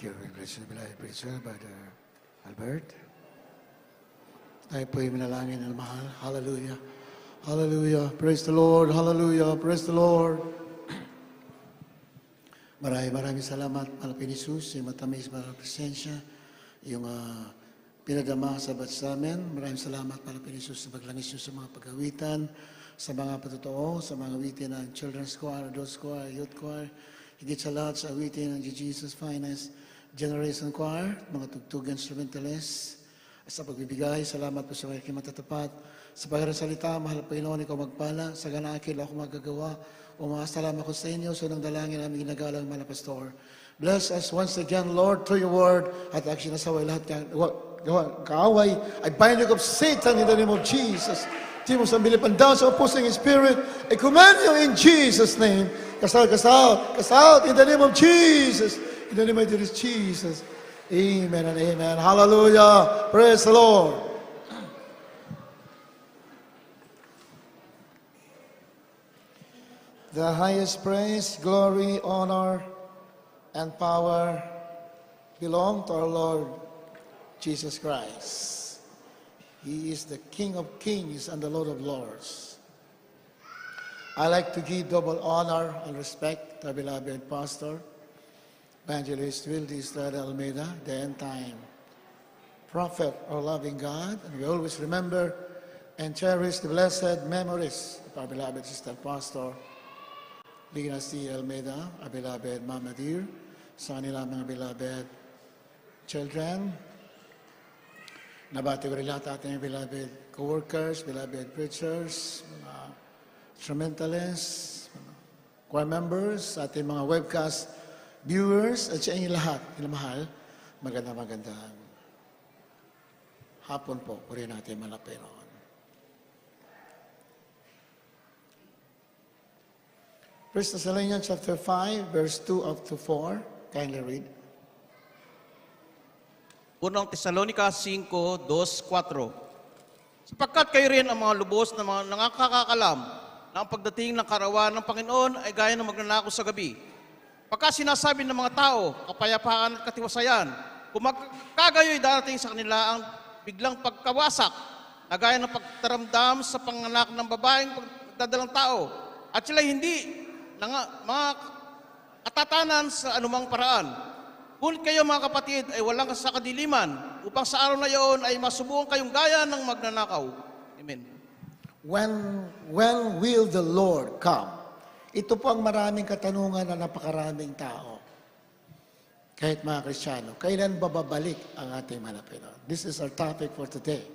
Thank you. Bless you, beloved preacher, Brother Albert. Tayo po'y manalangin ng mahal. Hallelujah. Hallelujah. Praise the Lord. Hallelujah. Praise the Lord. Maraming salamat, Malapit Jesus, yung matamis para presensya, yung pinadama sa bat sa amin. Maraming salamat, Malapit Jesus, sa paglangis nyo sa mga pag-awitan, sa mga patotoo, sa mga awitin ng Children's Choir, Adults Choir, Youth Choir, higit sa lahat sa awitin ng Jesus Finest Generation Choir, mga tugtug instrumentalists, sa pagbibigay. Salamat po sa mga matatapat. Sa pagkarasalita, mahal Panginoon, ikaw magpala. Sa ganakil ako magagawa. Umakasalamat ko sa inyo sa unang dalangin namin ginagalang mga pastor. Bless us once again, Lord, through your word. At actually, nasaway lahat kaaway. I bind you of Satan in the name of Jesus. Timos ang bilipan down sa opposing spirit. I command you in Jesus' name. Cast out in the name of Jesus. In the name of Jesus. Amen and amen. Hallelujah. Praise the Lord. The highest praise, glory, honor, and power belong to our Lord Jesus Christ. He is the King of kings and the Lord of lords. I like to give double honor and respect to our beloved pastor, Evangelist Wildy Estrada Almeida, the end-time prophet, our loving God. And we always remember and cherish the blessed memories of our beloved sister pastor, Lina C. Almeida, our beloved Mama Dear, sa kanilang mga beloved children. Nabati ko rin lahat ating beloved co-workers, beloved preachers, mga instrumentalists, choir members, ating mga webcast viewers, at sa inyo lahat, inamahal, magandang hapon po, puri natin malapit noon. First Thessalonians chapter 5, verse 2 up to 4. Kindly read. Unang Tesalonica 5, 2, 4. Sapagkat kayo rin ang mga lubos na mga nangakakalam na ang pagdating ng karawan ng Panginoon ay gaya ng magnanakaw sa gabi. Pagka sinasabi ng mga tao, kapayapaan at katiwasayan, kung magkagayo'y darating sa kanila ang biglang pagkawasak, na gaya ng pagtaramdam sa panganak ng babaeng pagdadalang tao, at sila hindi mga katatanan sa anumang paraan. Ngunit kayo mga kapatid ay walang sa kadiliman upang sa araw na iyon ay masubukan kayong gaya ng magnanakaw. Amen. When will the Lord come? Ito po ang maraming katanungan na napakaraming tao. Kahit mga Kristiyano, kailan bababalik ang ating Panginoon? This is our topic for today.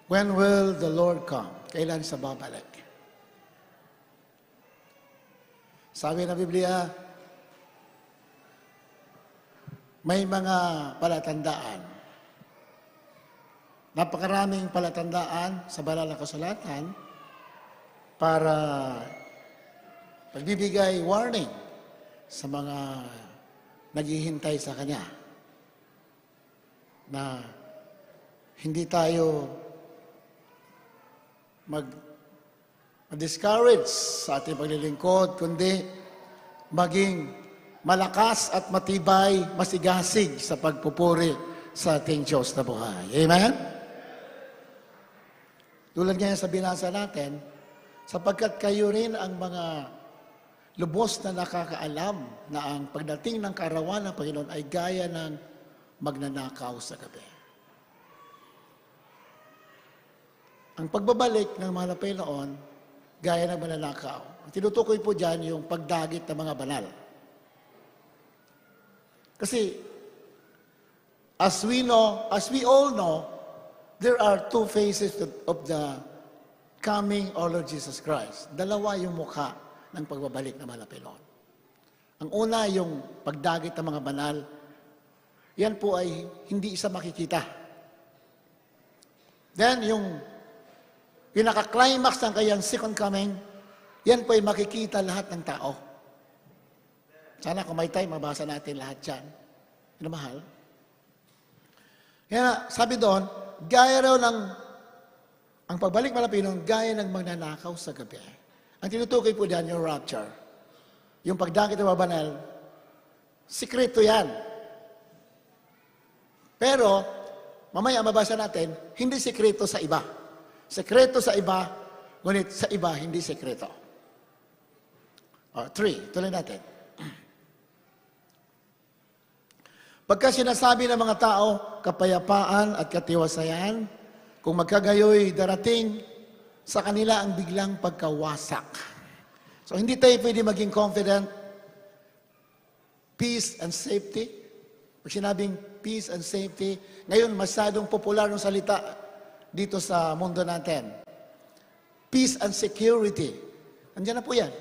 When will the Lord come? Kailan sa babalik? Sabi ng Biblia, may mga palatandaan. Napakaraming palatandaan sa banal na kasulatan para pagbibigay warning sa mga naghihintay sa Kanya na hindi tayo ma-discourage sa ating paglilingkod, kundi maging malakas at matibay, masigasig sa pagpupuri sa ating Diyos na buhay. Amen? Tulad ngayon sa binasa natin, sapagkat kayo rin ang mga lubos na nakakaalam na ang pagdating ng karawan ng Panginoon ay gaya ng magnanakaw sa gabi. Ang pagbabalik ng mga Panginoon, gaya ng mananakaw. Ang tinutukoy po dyan yung pagdagit ng mga banal. Kasi, as we all know, there are two faces of the coming of Lord Jesus Christ. Dalawa yung mukha ng pagbabalik ng mga Panginoon. Ang una, yung pagdagit ng mga banal, yan po ay hindi isa makikita. Then, yung pinaka-climax ng kanyang second coming, yan po ay makikita lahat ng tao. Sana kung may time, mabasa natin lahat yan. Yun mahal. Kaya sabi doon, gaya raw ng, ang pagbalik malapit gaya ng magnanakaw sa gabi. Ang tinutukoy po diyan yung rapture. Yung pagdakit ng mga banal, sikreto yan. Pero, mamaya mabasa natin, hindi sekreto sa iba. Sekreto sa iba, ngunit sa iba, hindi sekreto. 3, tuloy natin. Pagka sinasabi ng mga tao, kapayapaan at katiwasayan, kung magkagayoy darating sa kanila ang biglang pagkawasak. So hindi tayo pwede maging confident, peace and safety. Pag sinabing peace and safety, ngayon masyadong popular ng salita dito sa mundo natin. Peace and security. Andiyan na po yan.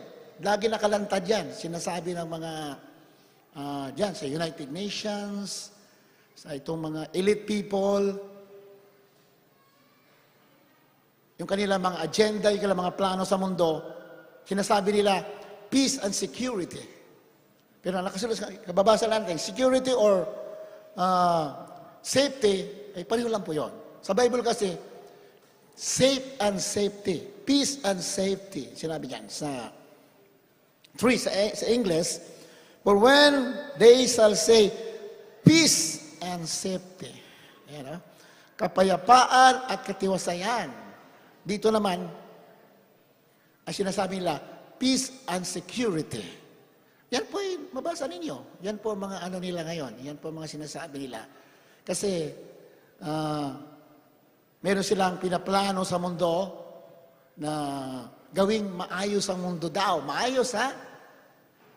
Lagi nakalantad yan. Sinasabi ng mga dyan sa United Nations, sa itong mga elite people, yung kanilang mga agenda, yung kanilang mga plano sa mundo, sinasabi nila, peace and security. Pero nakasulat, kababasa natin, security or safety, ay pareho lang po yun. Sa Bible kasi, safe and safety, peace and safety, sinabi dyan sa 3 sa English, for when they shall say, peace and safety. Ayan, kapayapaan at katiwasayan. Dito naman, ang sinasabi nila, peace and security. Yan po yung mabasa ninyo. Yan po mga ano nila ngayon. Yan po mga sinasabi nila. Kasi, meron silang pinaplano sa mundo na gawing maayos ang mundo daw. Maayos, ha?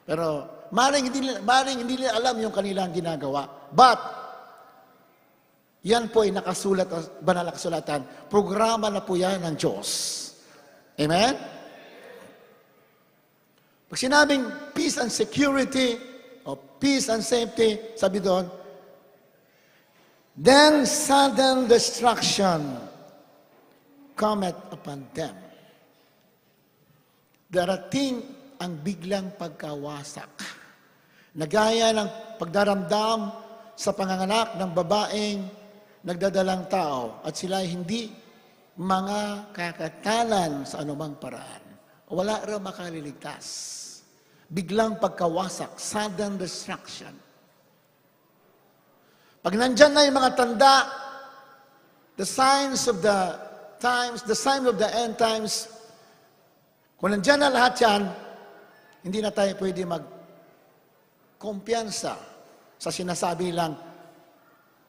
Pero, maring hindi nila alam yung kanilang ginagawa. But, yan po ay nakasulat, banal na kasulatan. Programa na po yan ng Diyos. Amen? Pag sinabing peace and security, o peace and safety, sabi doon, then sudden destruction cometh upon them. Darating ang biglang pagkawasak. Nagaya ng pagdaramdam sa panganganak ng babaeng nagdadalang tao at sila hindi mga kakatalan sa anumang paraan. Wala raw makaliligtas. Biglang pagkawasak, sudden destruction. Pag nandyan na yung mga tanda, the signs of the times, the sign of the end times, kung nandyan na lahat yan, hindi na tayo pwede kumpiyansa sa sinasabi nilang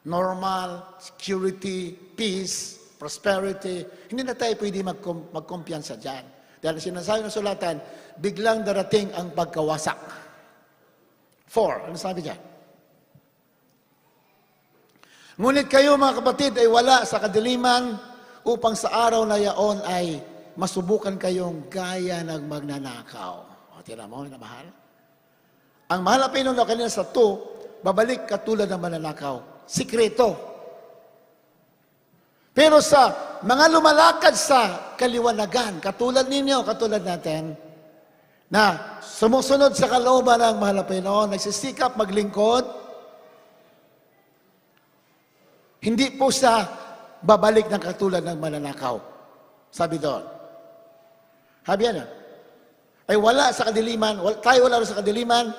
normal, security, peace, prosperity. Hindi na tayo pwede magkumpiyansa dyan. Dahil sinasabi ng sulatan, biglang darating ang pagkawasak. 4, ano sabi dyan? Ngunit kayo mga kapatid ay wala sa kadiliman upang sa araw na yaon ay masubukan kayong gaya ng magnanakaw. O, tira mo, na mahal? Ang mahal na pinuno kanina sa 2, babalik katulad ng mananakaw. Sikreto. Pero sa mga lumalakad sa kaliwanagan, katulad ninyo, katulad natin, na sumusunod sa kalooban ng mahal na pinuno, nagsisikap maglingkod, hindi po siya babalik ng katulad ng mananakaw. Sabi doon. Sabi yan, ay wala sa kadiliman, tayo wala sa kadiliman,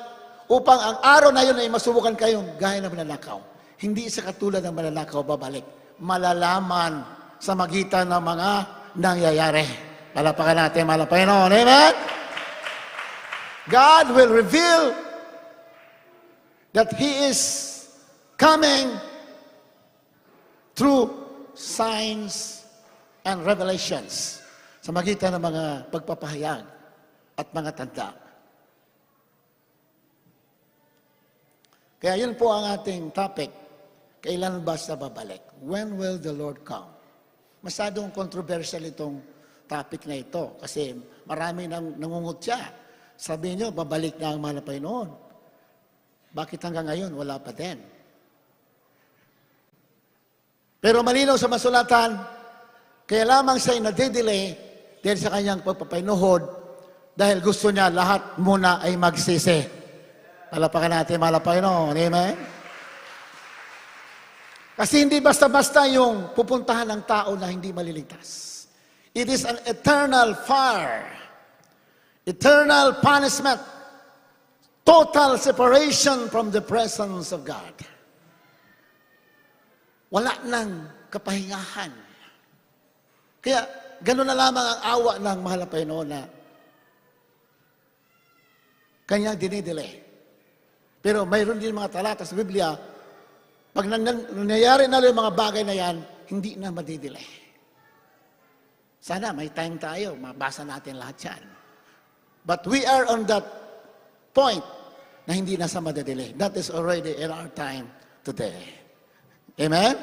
upang ang araw na yun ay masubukan kayong gaya ng mananakaw. Hindi sa katulad ng mananakaw babalik. Malalaman sa magitan ng mga nangyayari. Palapakan natin, mahal na Panginoon. Amen? God will reveal that He is coming through signs and revelations sa magitan ng mga pagpapahayag at mga tanda. Kaya yun po ang ating topic. Kailan ba siya babalik? When will the Lord come? Masyadong controversial itong topic na ito kasi marami nang nangungutya. Sabi niyo, babalik na ang mahal na Panginoon. Bakit hanggang ngayon, wala pa din? Pero malinaw sa masulatan, kaya lamang siya nade-delay dahil sa kanyang pagpapainuhod dahil gusto niya lahat muna ay magsisi. Palapakan natin, mahal na Panginoon. Amen? Kasi hindi basta-basta yung pupuntahan ng tao na hindi maliligtas. It is an eternal fire. Eternal punishment. Total separation from the presence of God. wala nang kapahingahan. Kaya, gano'n na lamang ang awa ng mahal na Panginoon na kanyang dinidelay. Pero mayroon din mga talata sa Biblia, pag nangyayari na yung mga bagay na yan, hindi na madidelay. Sana may time tayo, mabasa natin lahat yan. But we are on that point na hindi na sa madidelay. That is already in our time today. Amen?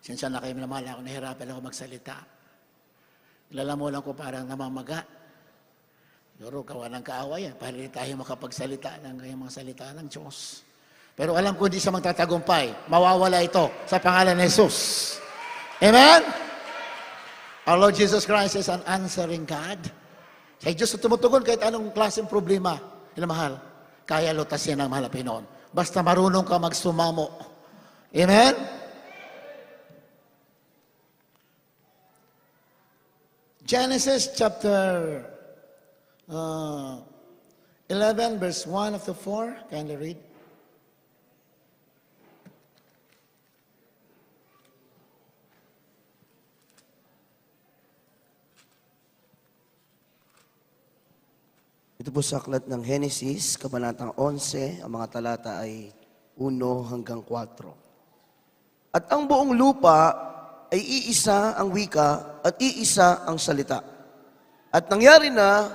Sinsya na kayo minamahal ako, nahirapan ako magsalita. Kilala mo lang ko parang namamaga. Siguro gawa ng kaaway yan, para hindi tayo makapagsalita ng mga salita ng Diyos. Pero alam ko hindi siya magtatagumpay. Mawawala ito sa pangalan ni Jesus. Amen? Our Lord Jesus Christ is an answering God. Sa Diyos na tumutugon kahit anong klaseng problema. Mahal, kaya lutasin ng mahal na Panginoon. Basta marunong ka magsumamo. Amen? Genesis chapter 11, verse 1 of the 4. Kindly read. Ito po sa aklat ng Genesis, Kabanatang 11, ang mga talata ay 1 hanggang 4. At ang buong lupa ay iisa ang wika at iisa ang salita. At nangyari na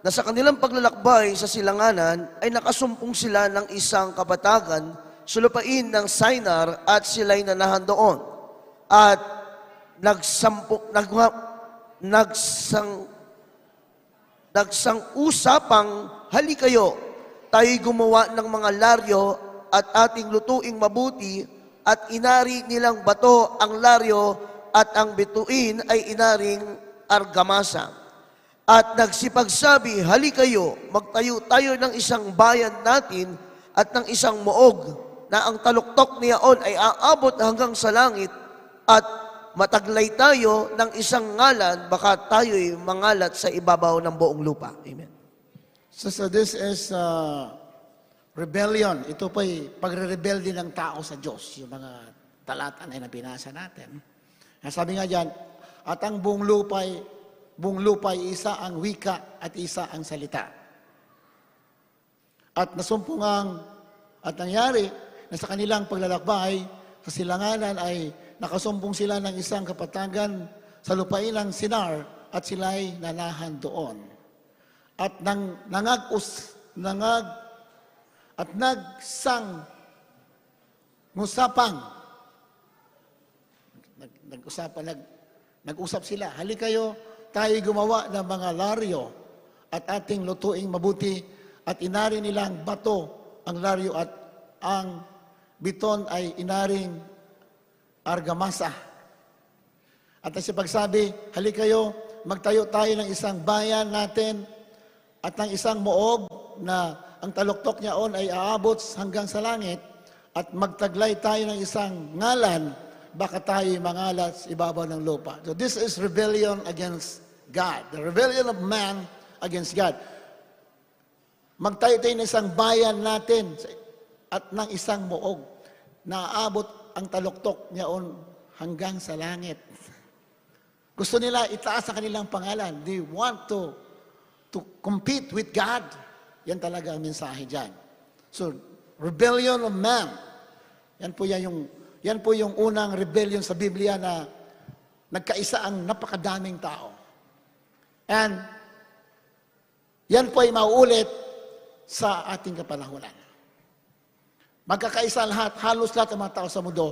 sa kanilang paglalakbay sa silanganan ay nakasumpong sila ng isang kabatagan sa lupain ng Shinar at sila'y nanahan doon. At nagsang-usapang, hali kayo, tayo'y gumawa ng mga laryo at ating lutuing mabuti at inari nilang bato ang laryo at ang bituin ay inaring argamasa. At nagsipagsabi, hali kayo, magtayo tayo ng isang bayan natin at ng isang moog na ang taluktok niyaon ay aabot hanggang sa langit at mataglay tayo ng isang ngalan, baka tayo'y mangalat sa ibabaw ng buong lupa. Amen. So this is rebellion. Ito po'y pagre-rebelde ng tao sa Diyos. Yung mga talata na binasa natin. Sabi nga dyan, at ang buong lupa'y isa ang wika at isa ang salita. At nasumpungang at nangyari na sa kanilang paglalakbay sa silanganan ay nakasumpong sila ng isang kapatagan sa lupain ng Shinar at sila'y nanahan doon. At nag-usap sila, hali kayo, tayo gumawa ng mga laryo at ating lutuing mabuti at inari nilang bato ang laryo at ang biton ay inaring argamasa. At sa pagsabi, hali kayo, magtayo tayo ng isang bayan natin at ng isang moog na ang taluktok niyaon ay aabot hanggang sa langit at magtaglay tayo ng isang ngalan, baka tayo mangalat sa ibabaw ng lupa. So this is rebellion against God. The rebellion of man against God. Magtayo tayo ng isang bayan natin at ng isang moog na aabot ang taluktok niyaon hanggang sa langit. Gusto nila itaas ang kanilang pangalan. They want to compete with God. Yan talaga ang mensahe dyan. So, rebellion of man. Yan po yung unang rebellion sa Biblia na nagkaisa ang napakadaming tao. And yan po ay mauulit sa ating kapanahunan. Magkakaisa lahat, halos lahat ng mga tao sa mundo,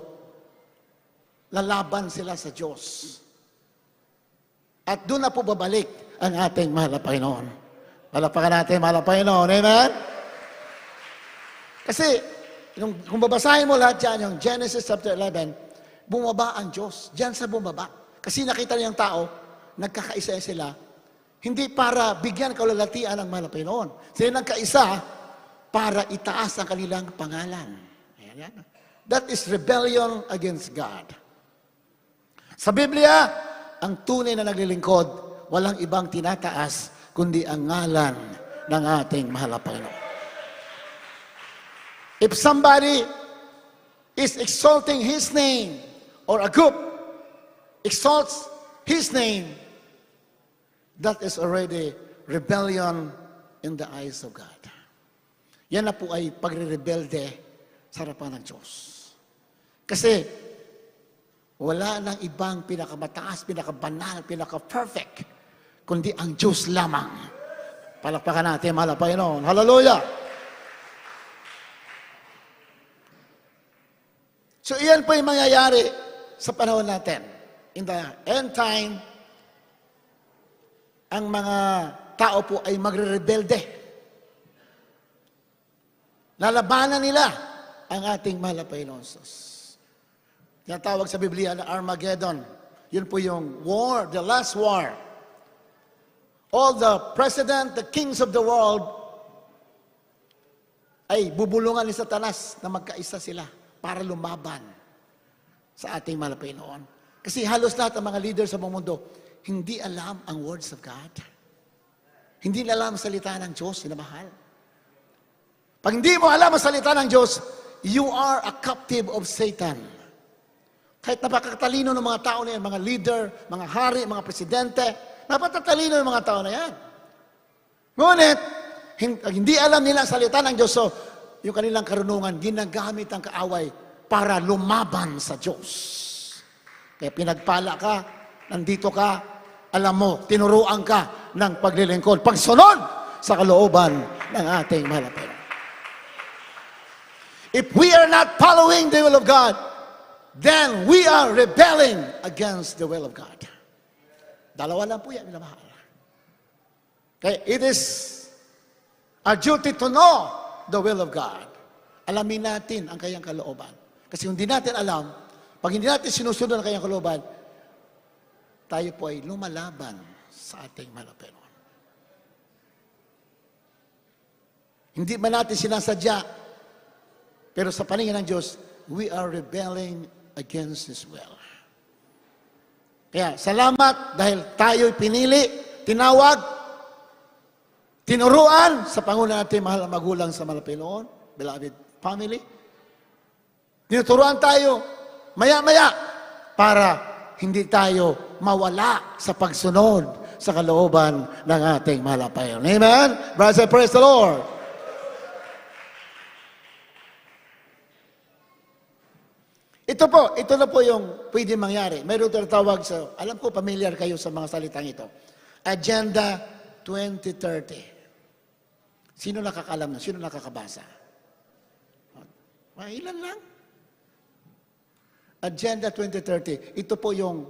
lalaban sila sa Diyos. At doon na po babalik ang ating mahal na Panginoon. Palapakan natin, mahal na Panginoon. Amen? Kasi, kung babasahin mo lahat dyan, yung Genesis chapter 11, bumaba ang Diyos. Diyan sa bumaba. Kasi nakita niyang tao, nagkakaisa sila, hindi para bigyan kaulalatian ng mahal na Panginoon. Sila nagkaisa para itaas ang kanilang pangalan. Ayan, yan. That is rebellion against God. Sa Biblia, ang tunay na naglilingkod, walang ibang tinataas, kundi ang ngalan ng ating mahal na Panginoon. If somebody is exalting His name, or a group exalts His name, that is already rebellion in the eyes of God. Yan na po ay pagre-rebelde sa harapan ng Diyos. Kasi wala nang ibang pinakamataas, pinakabanal, pinaka-perfect, kundi ang Diyos lamang. Palakpakan natin, mahal na Panginoon. Hallelujah! So iyan po yung mangyayari sa panahon natin. In the end time, ang mga tao po ay magre-rebelde. Lalabanan nila ang ating mahal na Panginoon Sus. Tinatawag sa Biblia na Armageddon. Yun po yung war, the last war. All the president, the kings of the world, ay bubulungan ni Satanas na magkaisa sila para lumaban sa ating mahal na Panginoon. Kasi halos lahat ng mga leaders sa buong mundo, hindi alam ang words of God. Hindi nila alam ang salita ng Diyos, sinamahal. Pag hindi mo alam ang salita ng Diyos, you are a captive of Satan. Kahit napakatalino ng mga tao na yan, mga leader, mga hari, mga presidente, napakatalino ng mga tao na yan. Ngunit, hindi alam nila ang salita ng Diyos, so yung kanilang karunungan, ginagamit ang kaaway para lumaban sa Diyos. Kaya pinagpala ka, nandito ka, alam mo, tinuruan ka ng paglilingkod, pagsunod sa kalooban ng ating mahal na Panginoon. If we are not following the will of God, then we are rebelling against the will of God. Dalawa lang po yan, minamahal. Kaya it is our duty to know the will of God. Alamin natin ang kanyang kalooban. Kasi kung hindi natin alam, pag hindi natin sinusunod ang kanyang kalooban, tayo po ay lumalaban sa ating mahal na Panginoon. Hindi man natin sinasadya, pero sa paningin ng Diyos, we are rebelling against His will. Kaya, salamat dahil tayo'y pinili, tinawag, tinuruan sa Pangulo natin, mahal na magulang sa mahal na Panginoon, beloved family. Tinuturuan tayo, maya-maya, para hindi tayo mawala sa pagsunod sa kalooban ng ating mahal na Panginoon. Amen? Brothers and praise the Lord. Ito na po yung pwede mangyari. Mayroon tinatawag sa, alam ko, familiar kayo sa mga salitang ito. Agenda 2030. Sino nakakalam na? Sino nakakabasa? Ilan lang? Agenda 2030. Ito po yung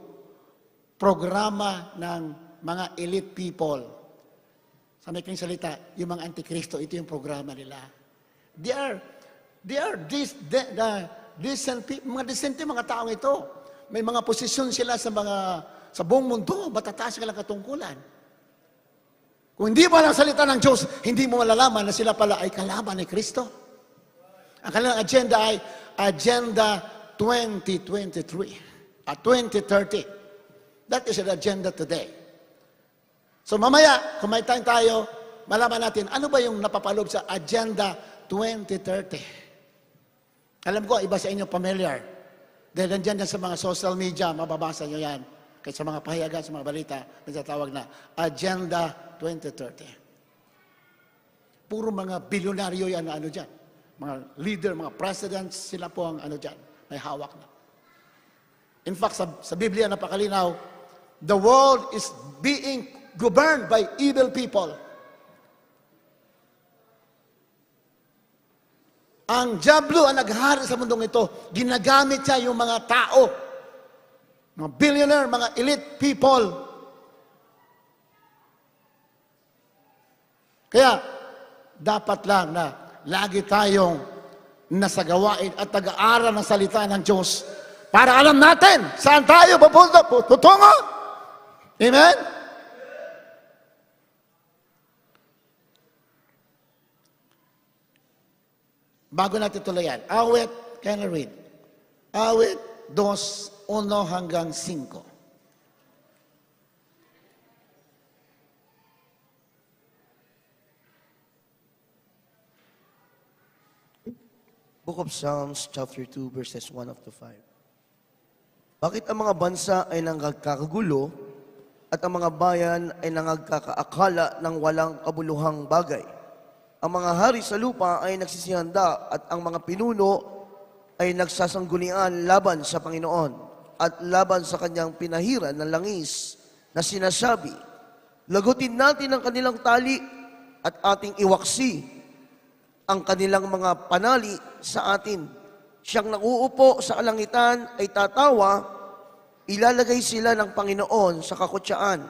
programa ng mga elite people. Sa maikling salita, yung mga antikristo, ito yung programa nila. They are decent people, mga decente mga taong ito. May mga posisyon sila sa buong mundo, matataas silang katungkulan. Kung hindi mo alam salita ng Diyos, hindi mo malalaman na sila pala ay kalaban ni Kristo. Ang kanilang agenda ay Agenda 2023 at 2030. That is the agenda today. So mamaya, kung may time tayo, malaman natin, ano ba yung napapaloob sa Agenda 2030? Alam ko, iba sa inyo familiar. Dahil nandyan sa mga social media, mababasa nyo yan. Kahit sa mga pahayagan, sa mga balita, natatawag na Agenda 2030. Puro mga bilyonaryo yan na ano dyan. Mga leader, mga presidents, sila po ang ano dyan. May hawak na. In fact, sa Biblia, napakalinaw, the world is being governed by evil people. Ang diablo ang naghari sa mundong ito, ginagamit siya yung mga tao, mga billionaire, mga elite people. Kaya, dapat lang na lagi tayong nasa gawain at taga-aral ng salita ng Diyos para alam natin saan tayo pupunta, tutungo. Amen? Bago natin tulayan, awit, can I read? Awit 2:1 hanggang 5. Book of Psalms, chapter 2, verses 1 up to 5. Bakit ang mga bansa ay nagkakagulo at ang mga bayan ay nagkakaakala ng walang kabuluhang bagay? Ang mga hari sa lupa ay nagsisihanda at ang mga pinuno ay nagsasanggunian laban sa Panginoon at laban sa kanyang pinahiran ng langis na sinasabi, lagutin natin ang kanilang tali at ating iwaksi ang kanilang mga panali sa atin. Siyang nauupo sa kalangitan ay tatawa, ilalagay sila ng Panginoon sa kakutsaan.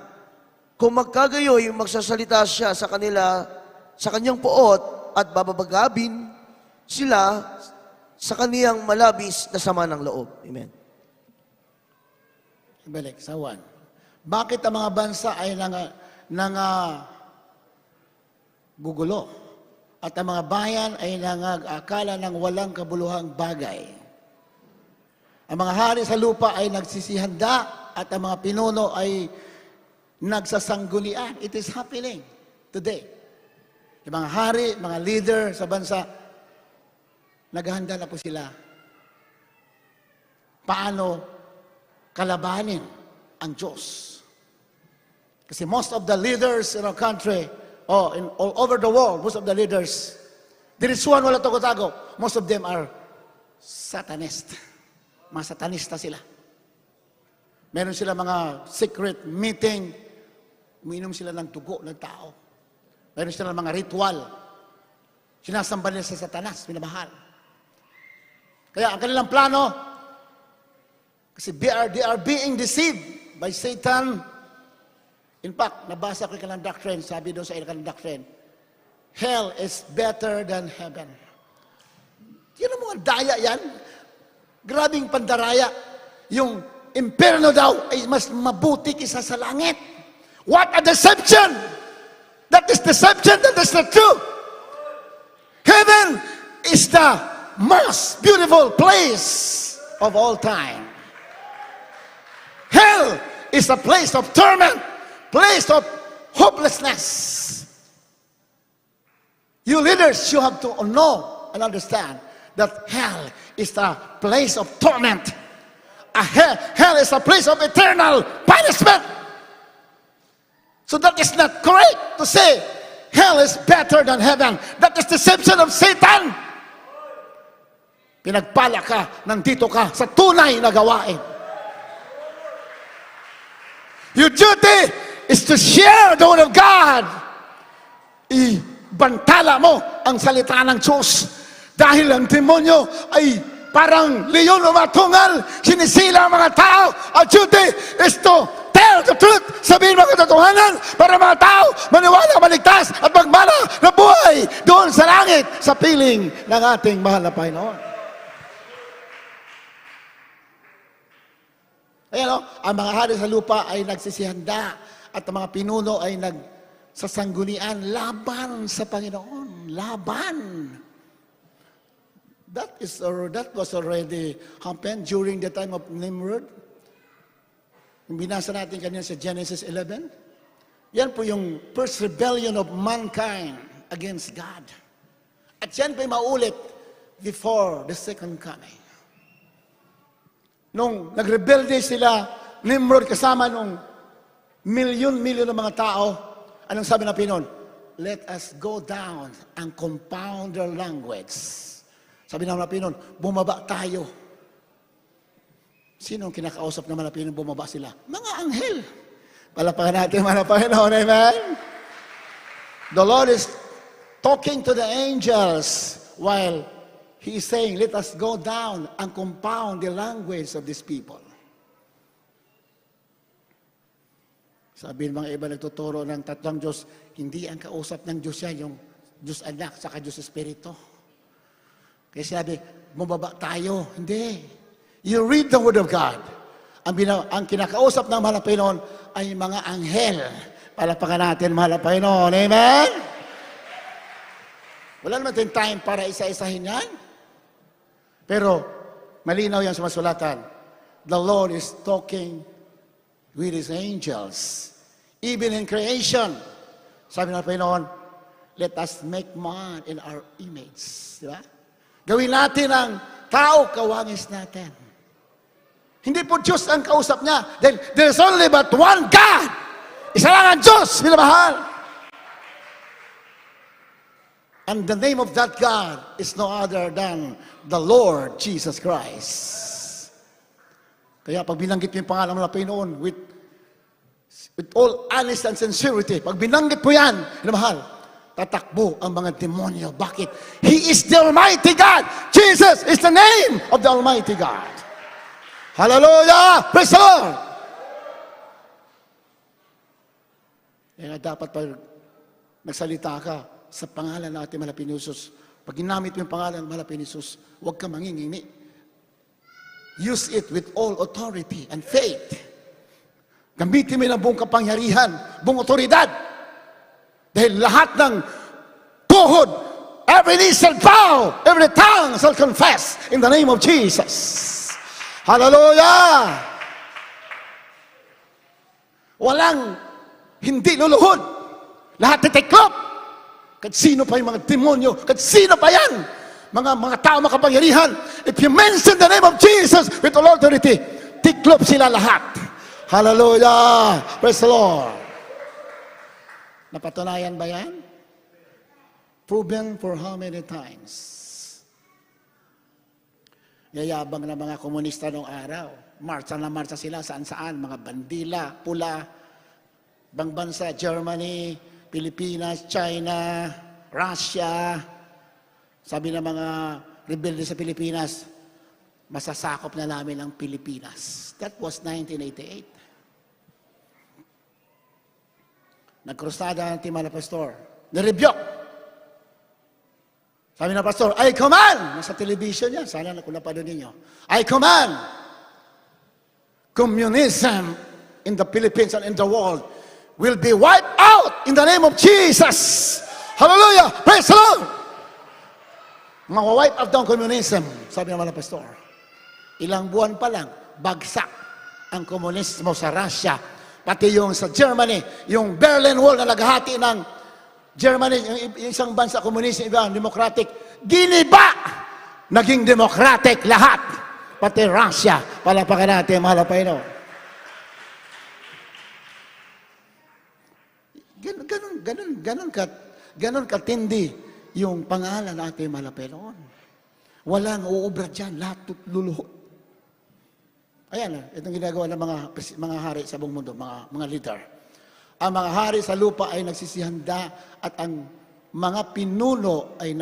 Kung magkagayoy, magsasalita siya sa kanila, sa kanyang puot at bababagabin sila sa kaniyang malabis na sama ng loob. Amen. Balik sa 1. Bakit ang mga bansa ay gugulo at ang mga bayan ay nangag-akala ng walang kabuluhang bagay? Ang mga hari sa lupa ay nagsisihanda at ang mga pinuno ay nagsasanggunian. It is happening today. Yung mga hari, mga leader sa bansa, naghahanda na po sila. Paano kalabanin ang Diyos? Kasi most of the leaders in our country, all over the world, most of the leaders, dirisuan wala tago-tago, most of them are Satanist. Mga satanista sila. Meron sila mga secret meeting, uminom sila ng tugo ng tao. Meron sila mga ritual. Sinasamba nila sa Satanas, minamahal. Kaya ang kanilang plano, kasi they are being deceived by Satan. In fact, nabasa ko yung kanilang doctrine, sabi doon sa kanilang doctrine, hell is better than heaven. Yan ang mga daya yan. Grabing pandaraya. Yung impyerno daw ay mas mabuti kaysa sa langit. What a deception! That is deception, that is not true. Heaven is the most beautiful place of all time. Hell is a place of torment, place of hopelessness. You leaders, you have to know and understand that hell is a place of torment. Hell is a place of eternal punishment. So that is not correct to say hell is better than heaven. That is deception of Satan. Pinagpala ka, nandito ka sa tunay na gawain. Your duty is to share the word of God. Ibantala mo ang salita ng Diyos. Dahil ang demonyo ay parang leon umatungal, sinisila ang mga tao. Our duty is to tell the truth, sabihin mga katotohanan para mga tao maniwala, maligtas at magmana na buhay doon sa langit sa piling ng ating mahal na Panginoon. Ayan o, ang mga hari sa lupa ay nagsisihanda at ang mga pinuno ay nagsasanggunian laban sa Panginoon. Laban. That was already happened during the time of Nimrod. Yung binasa natin kanina sa Genesis 11, yan po yung first rebellion of mankind against God. At yan po yung maulit before the second coming. Nung nagrebelde sila, Nimrod kasama nung milyon-milyon ng mga tao, anong sabi ng Panginoon? Let us go down and compound their language. Sabi ng Panginoon, bumaba tayo. Sino ang kinakausap naman na Panginoon bumaba sila? Mga anghel. Palapakan natin mga Panginoon, amen? The Lord is talking to the angels while He is saying, let us go down and compound the language of these people. Sabi ng mga iba nagtuturo ng tatlong Diyos, hindi ang kausap ng Diyos yan, yung Diyos Anak, saka Diyos Espiritu. Kaya sabi, bumaba tayo. Hindi. You read the Word of God. Ang kinakausap ng mahal na Panginoon ay mga anghel. Palapakan natin, mahal na Panginoon. Amen? Wala naman tayong time para isa-isahin yan. Pero, malinaw yan sa masulatan. The Lord is talking with His angels. Even in creation. Sabi ng Panginoon, let us make man in our image. Di ba? Gawin natin ang tao kawangis natin. Hindi po Diyos ang kausap niya. Then, there's only but one God. Isa lang ang Diyos, minamahal. And the name of that God is no other than the Lord Jesus Christ. Kaya pag binanggit mo yung pangalan ng Panginoon with all honesty and sincerity, pag binanggit mo yan, minamahal, tatakbo ang mga demonyo. Bakit? He is the Almighty God. Jesus is the name of the Almighty God. Hallelujah! Praise the Lord! Kaya dapat pag nagsalita ka sa pangalan ng ating Malapin Jesus, pag ginamit mo yung pangalan ng Malapin Jesus, huwag ka mangingini. Use it with all authority and faith. Gamitin mo ng buong kapangyarihan, buong otoridad. Dahil lahat ng tuhod, every knee shall bow, every tongue shall confess in the name of Jesus. Hallelujah! Walang hindi luluhod. Lahat titiklop. Kahit sino pa yung mga demonyo, kahit sino pa yan, mga tao makapangyarihan, if you mention the name of Jesus with all authority, tiklop sila lahat. Hallelujah! Praise the Lord! Napatunayan ba yan? Proven for how many times? Yayabang na mga komunista noong araw. Marcha na marcha sila saan-saan. Mga bandila, pula, bang bansa, Germany, Pilipinas, China, Russia. Sabi ng mga rebelde sa Pilipinas, masasakop na namin ang Pilipinas. That was 1988. Nagkrusada ang Timala Pastor. Nirebuke. Sabi na pastor, I command! Nasa television yan. Sana kung napanood ninyo. I command communism in the Philippines and in the world will be wiped out in the name of Jesus. Hallelujah! Praise the Lord! Mga-wipe out daw ang communism. Sabi naman ng pastor. Ilang buwan pa lang, bagsak ang komunismo sa Russia. Pati yung sa Germany, yung Berlin Wall na naghahati ng Germany, yung isang bansa komunismo, iba, democratic, giniba! Naging democratic lahat. Pati Russia, palapakan natin, mahal na Panginoon. Ganon katindi yung pangalan natin, mahal na Panginoon. Walang uubra dyan, lahat luluhod. Ayan, itong ginagawa ng mga hari sa buong mundo, mga leader. Ang mga hari sa lupa ay nagsisihanda at ang mga pinuno ay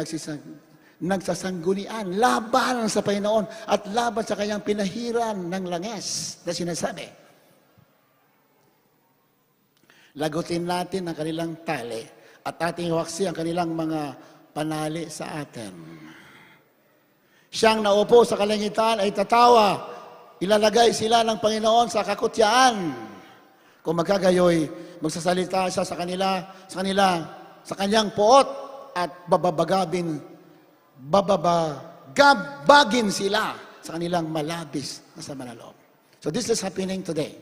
nagsasanggunian laban sa Panginoon at laban sa kanyang pinahiran ng langes na sinasabi. Lagutin natin ang kanilang tali at ating waksi ang kanilang mga panali sa atin. Siyang naupo sa kalangitan ay tatawa. Ilalagay sila ng Panginoon sa kakutyaan. Kung magkagayoy, magsasalita siya sa kanyang poot at bababagin sila sa kanilang malabis na sa manaloob. So this is happening today.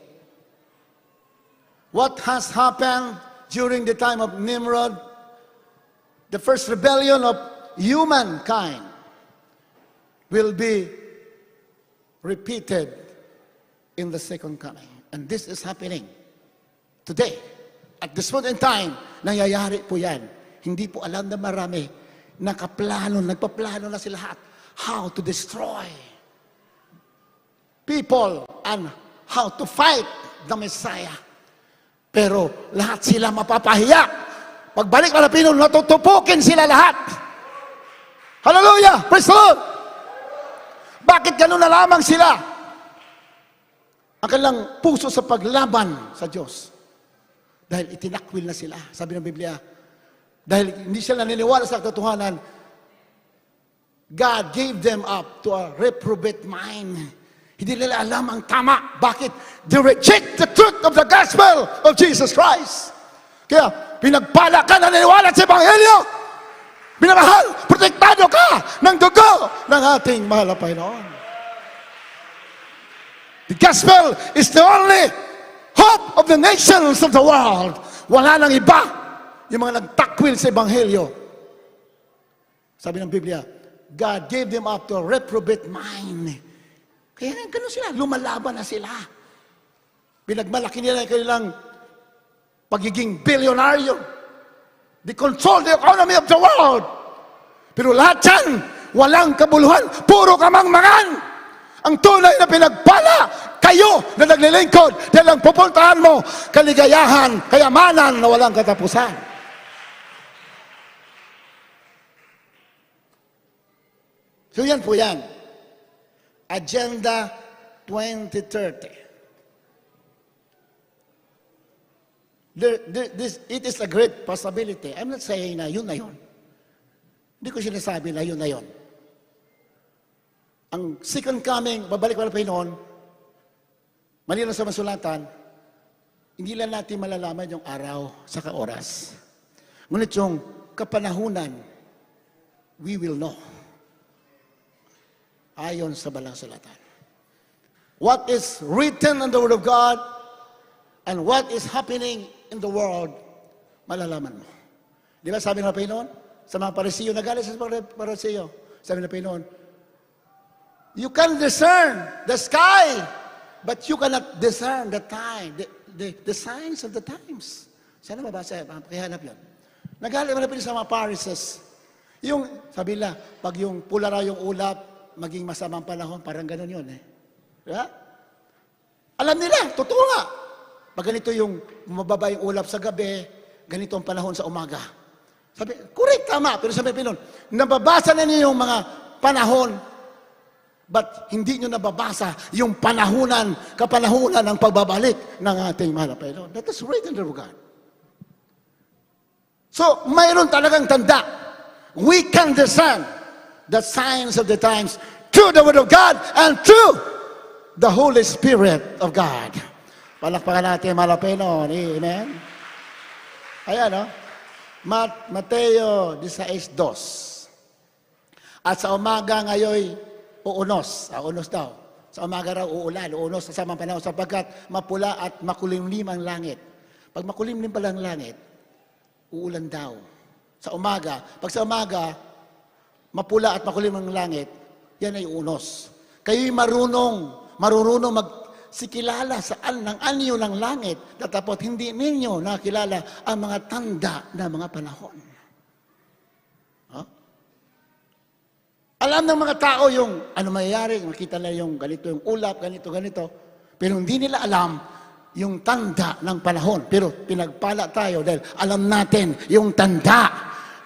What has happened during the time of Nimrod, the first rebellion of humankind, will be repeated in the second coming. And this is happening today. At this point in time, nangyayari po yan. Hindi po alam na marami. Nagpaplano na sila lahat. How to destroy people and how to fight the Messiah. Pero lahat sila mapapahiya. Pagbalik na Pilipino, natutupukin sila lahat. Hallelujah! Praise the Lord! Bakit ganun na lamang sila? Ang kanilang puso sa paglaban sa Diyos. Dahil itinakwil na sila. Sabi ng Biblia, dahil hindi sila naniniwala sa katotohanan, God gave them up to a reprobate mind. Hindi nila alam ang tama. Bakit? They reject the truth of the gospel of Jesus Christ. Kaya, pinagpala ka, naniniwala sa Ebanghelyo. Binamahal, protektado ka ng dugo ng ating mahal na Panginoon. The gospel is the only hope of the nations of the world. Wala nang iba. Yung mga nagtakwil sa Ebanghelyo. Sabi ng Biblia, God gave them up to a reprobate mind. Kaya ganun sila, lumalaban na sila. Pinagmalaki nila yung kanilang pagiging bilyonaryo. They control the economy of the world. Pero lahat yan, walang kabuluhan, puro kamangmangan. Ang tunay na pinagpala, kayo na naglilingkod, dahil ang pupuntahan mo, kaligayahan, kayamanan na walang katapusan. So yan po yan. Agenda 2030. It is a great possibility. I'm not saying na yun na yun. Hindi ko sinasabi na yun na yun. Ang second coming, babalik wala Panginoon, malinaw sa masulatan, hindi lang natin malalaman yung araw sa oras. Ngunit yung kapanahunan, we will know. Ayon sa balang sulatan. What is written in the Word of God and what is happening in the world, malalaman mo. Di ba sabi ng Panginoon? Sa mga parisiyo, nagalit sa mga parisiyo, sabi ng Panginoon, you can discern the sky, but you cannot discern the time, the signs of the times. Sana mabasa, pakihanap yun. Nagalit mo na sa mga Pharisees. Yung, sabi nila, pag yung pula raw yung ulap, maging masamang panahon, parang ganun yun eh. Diba? Alam nila, totoo nga. Pag ganito yung mababa yung ulap sa gabi, ganito ang panahon sa umaga. Sabi, correct, tama. Pero sabi Pinon, nababasa na niyo yung mga panahon, but hindi nyo nababasa yung kapanahunan ng pagbabalik ng ating mahal na Panginoon. That is written in the Word of God. So, mayroon talagang tanda. We can discern the signs of the times through the Word of God and through the Holy Spirit of God. Palakpakan natin, mahal na Panginoon. Amen? Ayan, no? Mateo 16:2. At sa umaga ngayon, uunos. Unos daw. Sa umaga raw uulan, uunos sa samang panahon sapagkat mapula at makulimlim ang langit. Pag makulimlim pala ang langit, uulan daw. Sa umaga. Pag sa umaga, mapula at makulimlim ang langit, yan ay unos. Kayo'y marunong magsikilala saan ng anyo ng langit, tatapot hindi ninyo nakilala ang mga tanda na mga panahon. Huh? Alam ng mga tao yung ano mayayari, makita na yung ganito yung ulap, ganito. Pero hindi nila alam yung tanda ng panahon. Pero pinagpala tayo dahil alam natin yung tanda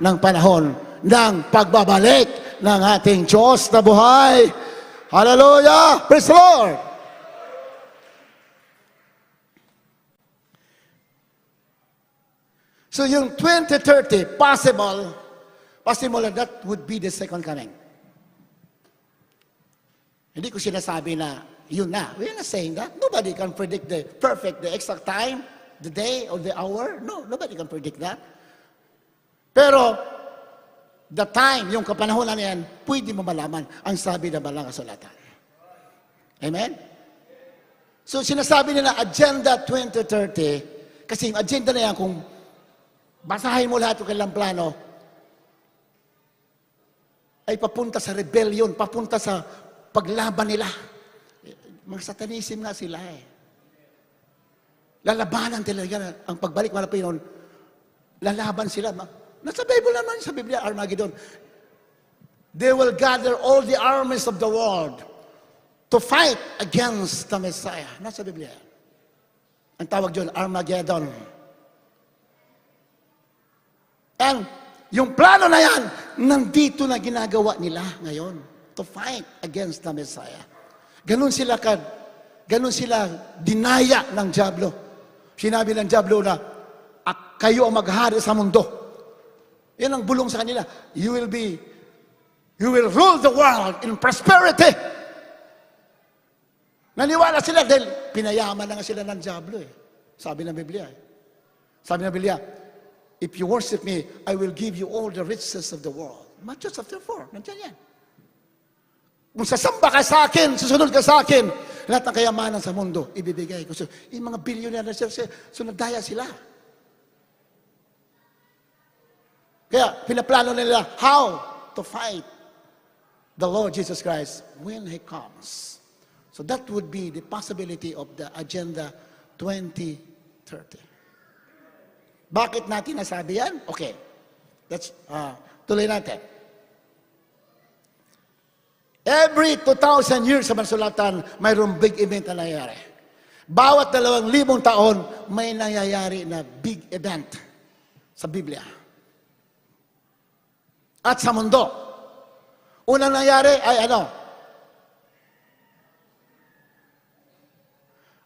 ng panahon ng pagbabalik ng ating Diyos na buhay. Hallelujah! Praise the Lord! So yung 2030, possible that would be the second coming. Hindi ko sinasabi na yun na. We're not saying that. Nobody can predict the exact time, the day or the hour. No, nobody can predict that. Pero, the time, yung kapanahonan na yan, pwede mo malaman ang sabi ng balang kasulatan. Amen? So, sinasabi nila, Agenda 2030, kasi yung agenda na yan, kung basahin mo lahat yung kanilang plano, ay papunta sa rebellion, papunta sa paglaban nila. Mga satanism nga sila eh. Lalabanan talaga ang pagbalik mga Panginoon. Lalaban sila. Nasa Bible naman, sa Biblia, Armageddon. They will gather all the armies of the world to fight against the Messiah. Nasa Biblia. Ang tawag dyan, Armageddon. And yung plano na yan, nandito na ginagawa nila ngayon. To fight against the Messiah. Ganun sila dinaya ng Diablo. Sinabi ng Diablo na, kayo ang maghari sa mundo. Yan ang bulong sa kanila. You will rule the world in prosperity. Naniwala sila dahil pinayaman na nga sila ng Diablo eh. Sabi ng Biblia eh. Sabi ng Biblia, if you worship me, I will give you all the riches of the world. Matthew chapter 4, nandiyan yan. Kung sasamba ka sa akin, susunod ka sa akin, lahat ng kayamanan sa mundo, ibibigay ko. So, yung mga billionaire na sila, nagdaya sila. Kaya, pinaplano nila how to fight the Lord Jesus Christ when He comes. So that would be the possibility of the Agenda 2030. Bakit natin nasabi yan? Okay. Tuloy natin. Every 2,000 years sa Bansulatan, mayroong big event na nangyayari. Bawat 2,000 taon, may nangyayari na big event sa Biblia. At sa mundo. Unang nangyari ay ano?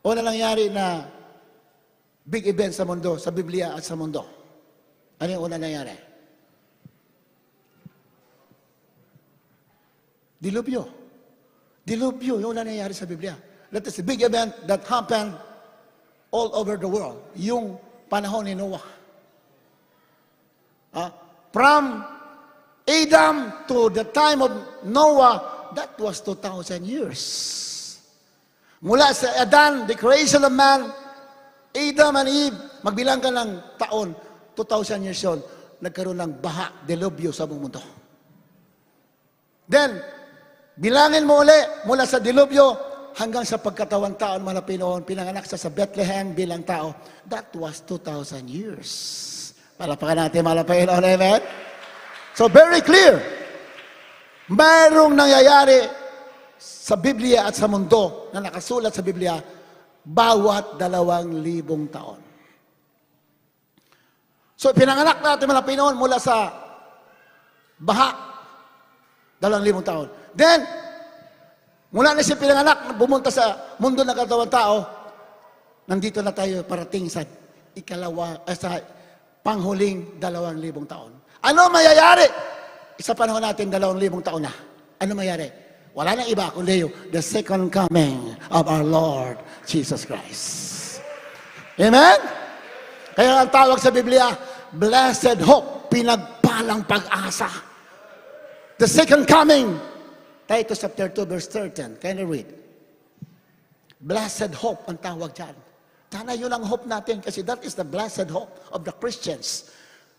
Unang nangyari na big event sa mundo, sa Biblia at sa mundo. Ano yung unang nangyari? Dilubyo. Dilubyo, yung unang nangyari sa Biblia. That is a big event that happened all over the world. Yung panahon ni Noah. From Adam to the time of Noah, that was 2,000 years. Mula sa Adan, the creation of man, Adam and Eve, magbilang ka ng taon, 2,000 years yun, nagkaroon ng baha, dilubyo sa buong mundo. Then, bilangin mo uli, mula sa dilubyo, hanggang sa pagkatawang taon, mga Pinoon, pinanganak siya sa Bethlehem bilang tao. That was 2,000 years. Palapakan natin, mga Pinoon, amen? So, very clear. Mayroong nangyayari sa Biblia at sa mundo na nakasulat sa Biblia bawat 2,000 taon. So, pinanganak natin mga Pinoon mula sa baha, 2,000 taon. Then, mula na siya pinanganak, bumunta sa mundo ng katawang tao, nandito na tayo parating sa sa panghuling 2,000 taon. Ano mayayari? Sa panahon natin, 2,000 taon na. Ano mayayari? Wala nang iba kundi the second coming of our Lord Jesus Christ. Amen? Kaya ang tawag sa Biblia, blessed hope, pinagpalang pag-asa. The second coming, Titus chapter 2, verse 13. Can you read? Blessed hope ang tawag dyan. Sana yun ang hope natin kasi that is the blessed hope of the Christians.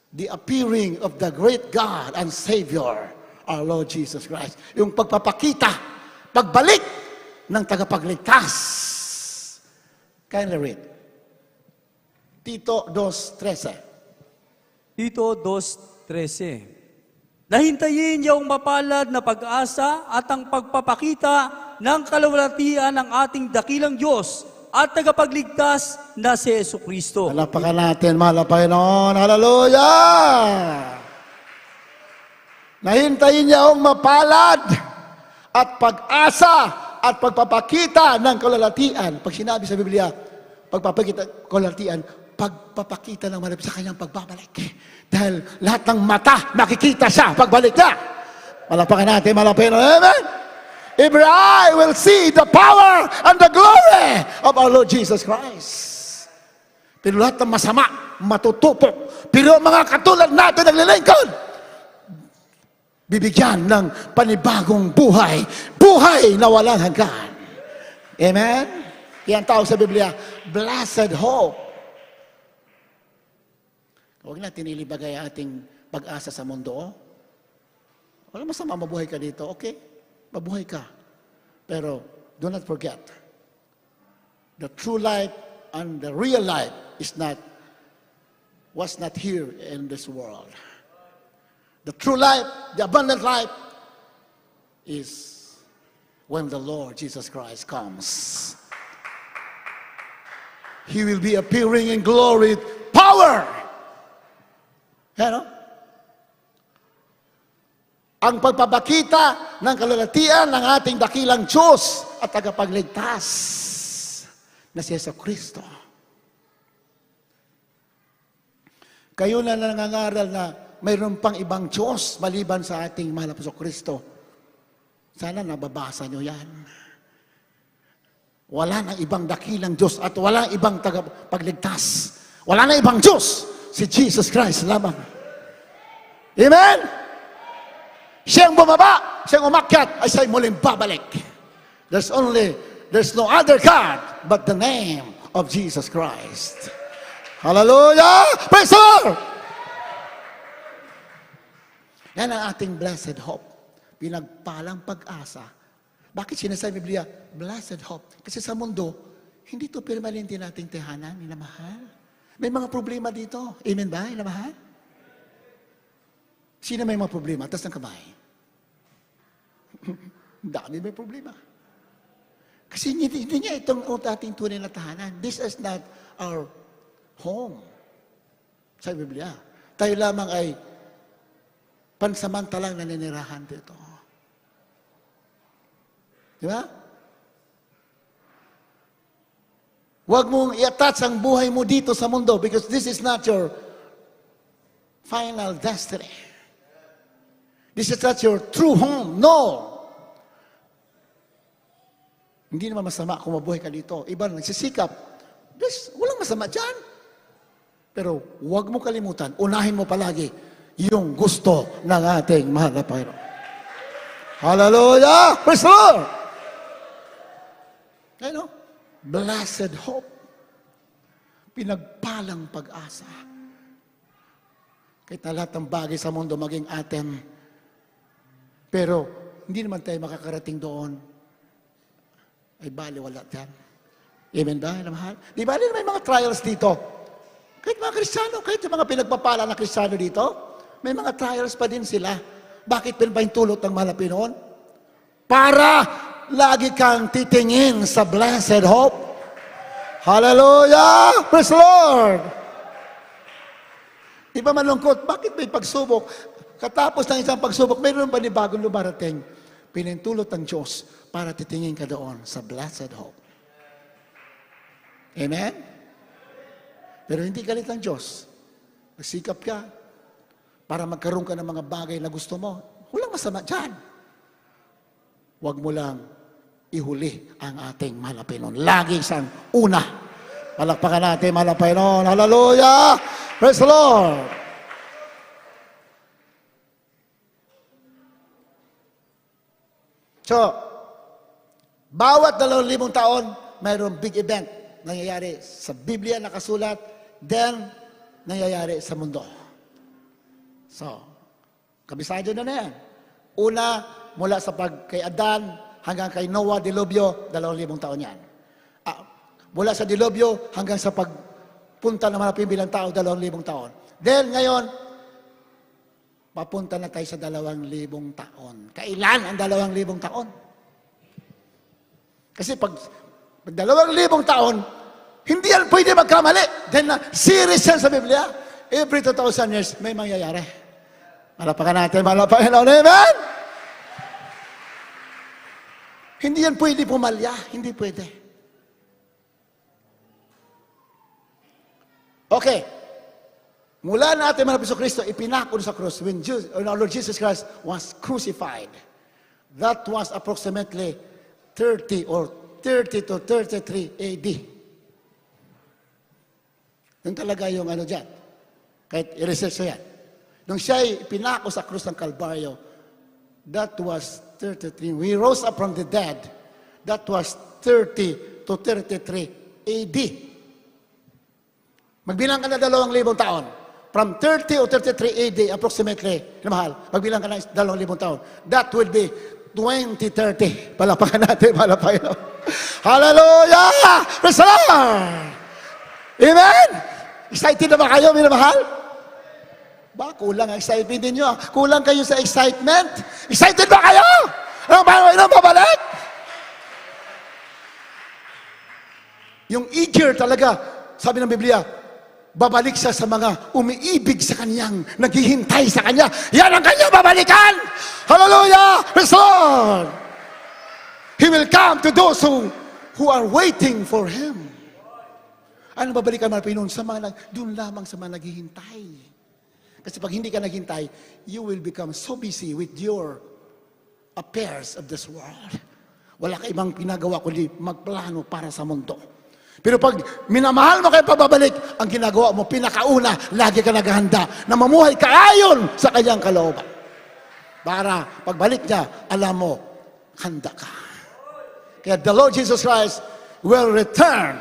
The appearing of the great God and Savior, our Lord Jesus Christ. Yung pagpapakita, pagbalik ng tagapagligtas. Can you read? Tito 2:13. Tito 2:13. Nahintayin niyong mapalad na pag-asa at ang pagpapakita ng kalawalatian ng ating dakilang Diyos at tagapagligtas na si Jesucristo. Palapakan natin, mahal na Panginoon. Hallelujah! Nahintayin niya akong mapalad at pag-asa at pagpapakita ng kalalatian. Pag sinabi sa Biblia, pagpapakita kalalatian, pagpapakita ng marami sa kanyang pagbabalik. Dahil lahat ng mata makikita siya pagbalik niya. Palapakan natin, mahal na Panginoon. Amen! Every eye will see the power and the glory of our Lord Jesus Christ. Pero lahat ng masama, matutupok. Pero mga katulad natin naglilingkod, bibigyan ng panibagong buhay. Buhay na walang hanggan. Amen? Kaya ang tawag sa Biblia, blessed hope. Huwag natin ilibagay ating pag-asa sa mundo. Wala masama, mabuhay ka dito. Okay? Mabuhay ka. Pero do not forget, the true life and the real life was not here in this world. The true life, the abundant life is when the Lord Jesus Christ comes. He will be appearing in glory, power. You know? Ang pagpapakita ng kalalatian ng ating dakilang Diyos at tagapagligtas na si Jesucristo. Kayo na nangangaral na mayroon pang ibang Diyos maliban sa ating mahal na Jesucristo. Sana nababasa nyo yan. Wala nang ibang dakilang Diyos at wala nang ibang tagapagligtas. Wala nang ibang Diyos. Si Jesus Christ lamang. Amen? Siyang bumaba, siyang umakyat, ay siya'y muling babalik. There's no other God but the name of Jesus Christ. Hallelujah! Praise the Lord! Yan ang ating blessed hope. pinagpalang pag-asa. Bakit sinasabi Biblia, blessed hope? Kasi sa mundo, hindi ito permanente nating tahanan, minamahal. May mga problema dito. Amen ba, minamahal? Sino may mga problema? Taas ng kamay. Dami may problema. Kasi hindi niya itong ating tunay na tahanan. This is not our home. Sa Biblia. Tayo lamang ay pansamantalang naninirahan dito. Di ba? Huwag mong i-attach ang buhay mo dito sa mundo because this is not your final destiny. This is not your true home. No! Hindi naman masama kung mabuhay ka dito. Iba nagsisikap. Walang masama dyan. Pero huwag mo kalimutan, unahin mo palagi yung gusto ng ating mahal na Panginoon. Hallelujah! Praise the Lord! Ano? Blessed hope. Pinagpalang pag-asa. Kahit na lahat ng bagay sa mundo maging atin. Pero hindi naman tayo makakarating doon. Ay baliwala dyan. Amen ba? Mahal? Di ba may mga trials dito? Kahit mga Kristiyano, kahit yung mga pinagpapala na Kristiyano dito, may mga trials pa din sila. Bakit pinapahintulot ng mahal na Panginoon? Para lagi kang titingin sa blessed hope. Hallelujah! Praise the Lord! Di ba malungkot? Bakit may pagsubok? Katapos ng isang pagsubok, mayroon pa ni bagong lumarating. Pinintulot ng Diyos para titingin ka doon sa blessed hope. Amen? Pero hindi galit ng Diyos. Nagsikap ka para magkaroon ka ng mga bagay na gusto mo. Walang masama dyan. Huwag mo lang ihuli ang ating mahal na Panginoon. Lagi siyang una. Palakpakan natin, mahal na Panginoon. Hallelujah! Praise the Lord! So, bawat 2,000 taon, mayroong big event nangyayari sa Biblia nakasulat, then nangyayari sa mundo. So, kabisado na yan. Una, mula sa kay Adan hanggang kay Noah, Dilubyo, 2,000 taon yan. Mula sa Dilubyo hanggang sa pagpunta ng mga bilang tao, 2,000 taon. Then, ngayon, papunta na tayo sa 2,000 taon. Kailan ang 2,000 taon? Kasi pag 2,000 taon, hindi yan pwede magkamali. Then, series yan sa Biblia. Every 2,000 years, may mangyayari. Malapakan natin, malapakan natin. Amen? Hindi yan pwede pumalya. Hindi pwede. Okay. Mula na ating mga Piso Kristo, ipinako sa krus when our Lord Jesus Christ was crucified. That was approximately 30 to 33 AD. Yun talaga yung ano dyan. Kahit i-research ko yan. Nung siya'y pinako sa krus ng Kalbaryo, that was 33. We rose up from the dead. That was 30 to 33 AD. Magbilang ka na 2,000 taon. From 30 or 33 AD, approximately, mahal, magbilang ka na 2,000 taon. That would be 2030. Palapakan natin, palapakan. Hallelujah! Praise the Lord! Amen? Excited na ba kayo, minamahal? Ba, kulang ang excitement ninyo. Kulang kayo sa excitement. Excited ba kayo? Anong babalik? Yung eager talaga, sabi ng Biblia, babalik siya sa mga umiibig sa kanyang, naghihintay sa kanya. Yan ang kanyang babalikan! Hallelujah! Praise the Lord! He will come to those who are waiting for Him. Ano babalikan mga Pinoon? Doon lamang sa mga naghihintay. Kasi pag hindi ka naghintay, you will become so busy with your affairs of this world. Wala ka ibang pinagawa kundi magplano para sa mundo. Pero pag minamahal mo kayo pababalik, ang ginagawa mo, pinakauna, lagi ka naghahanda na mamuhay ka ayon sa kanyang kalooban. Para pagbalik niya, alam mo, handa ka. Kaya the Lord Jesus Christ will return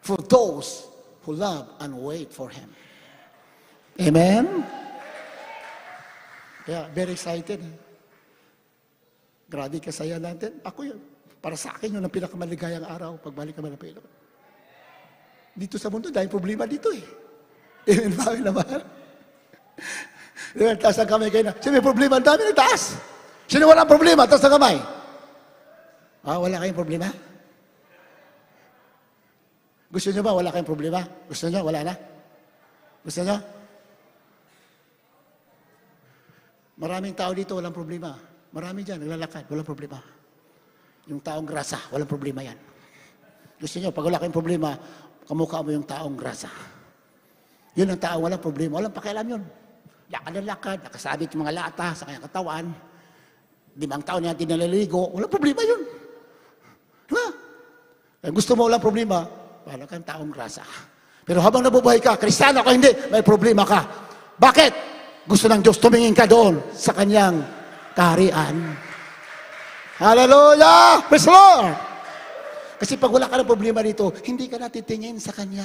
for those who love and wait for Him. Amen? Kaya very excited. Grabe kasaya natin. Ako yun. Para sa akin yun ang pinakamaligayang araw pagbalik kami ng Panginoon. Dito sa mundo, dahil problema dito eh. Amen ba naman? Diba, taas ang kamay kayo na. Sino may problema? Ang dami na taas. Sino walang problema? Taas ang kamay. Wala kayong problema? Gusto nyo ba wala kayong problema? Gusto nyo? Wala na? Gusto nyo? Maraming tao dito walang problema. Marami dyan, naglalakad, walang problema. Yung taong grasa, walang problema yan. Gusto nyo, pag wala kayong problema, kamukha mo yung taong grasa. Yun ang taong walang problema. Walang pakialam yun. Lakad na lakad, nakasabit yung mga lata sa kanyang katawan. 5 taon natin naliligo. Walang problema yun. Diba? Kaya gusto mo walang problema, wala kang taong grasa. Pero habang nabubuhay ka, Kristiyano ka hindi, may problema ka. Bakit? Gusto ng Diyos tumingin ka doon sa kanyang kaharian. Hallelujah! Praise the Lord! Kasi pag wala ka ng problema dito, hindi ka natitingin sa Kanya.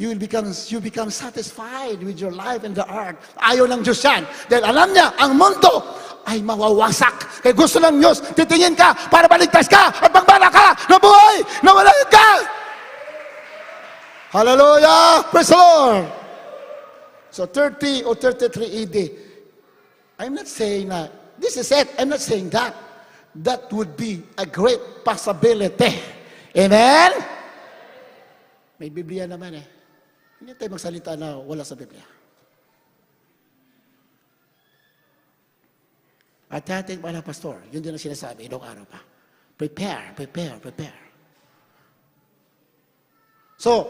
You become satisfied with your life in the earth. Ayaw ng Diyos yan. Dahil alam niya, ang mundo ay mawawasak. Kaya gusto ng Diyos, titingin ka para baligtas ka at magbala ka na buhay na wala ka. Hallelujah! Praise the Lord! So 30 or 33 AD, I'm not saying na, this is it. I'm not saying that. That would be a great possibility. Amen? May Biblia naman eh. Hindi tayo magsalita na wala sa Biblia. At ating mga pastor, yun din ang sinasabi, ilang araw pa. Prepare, prepare, prepare. So,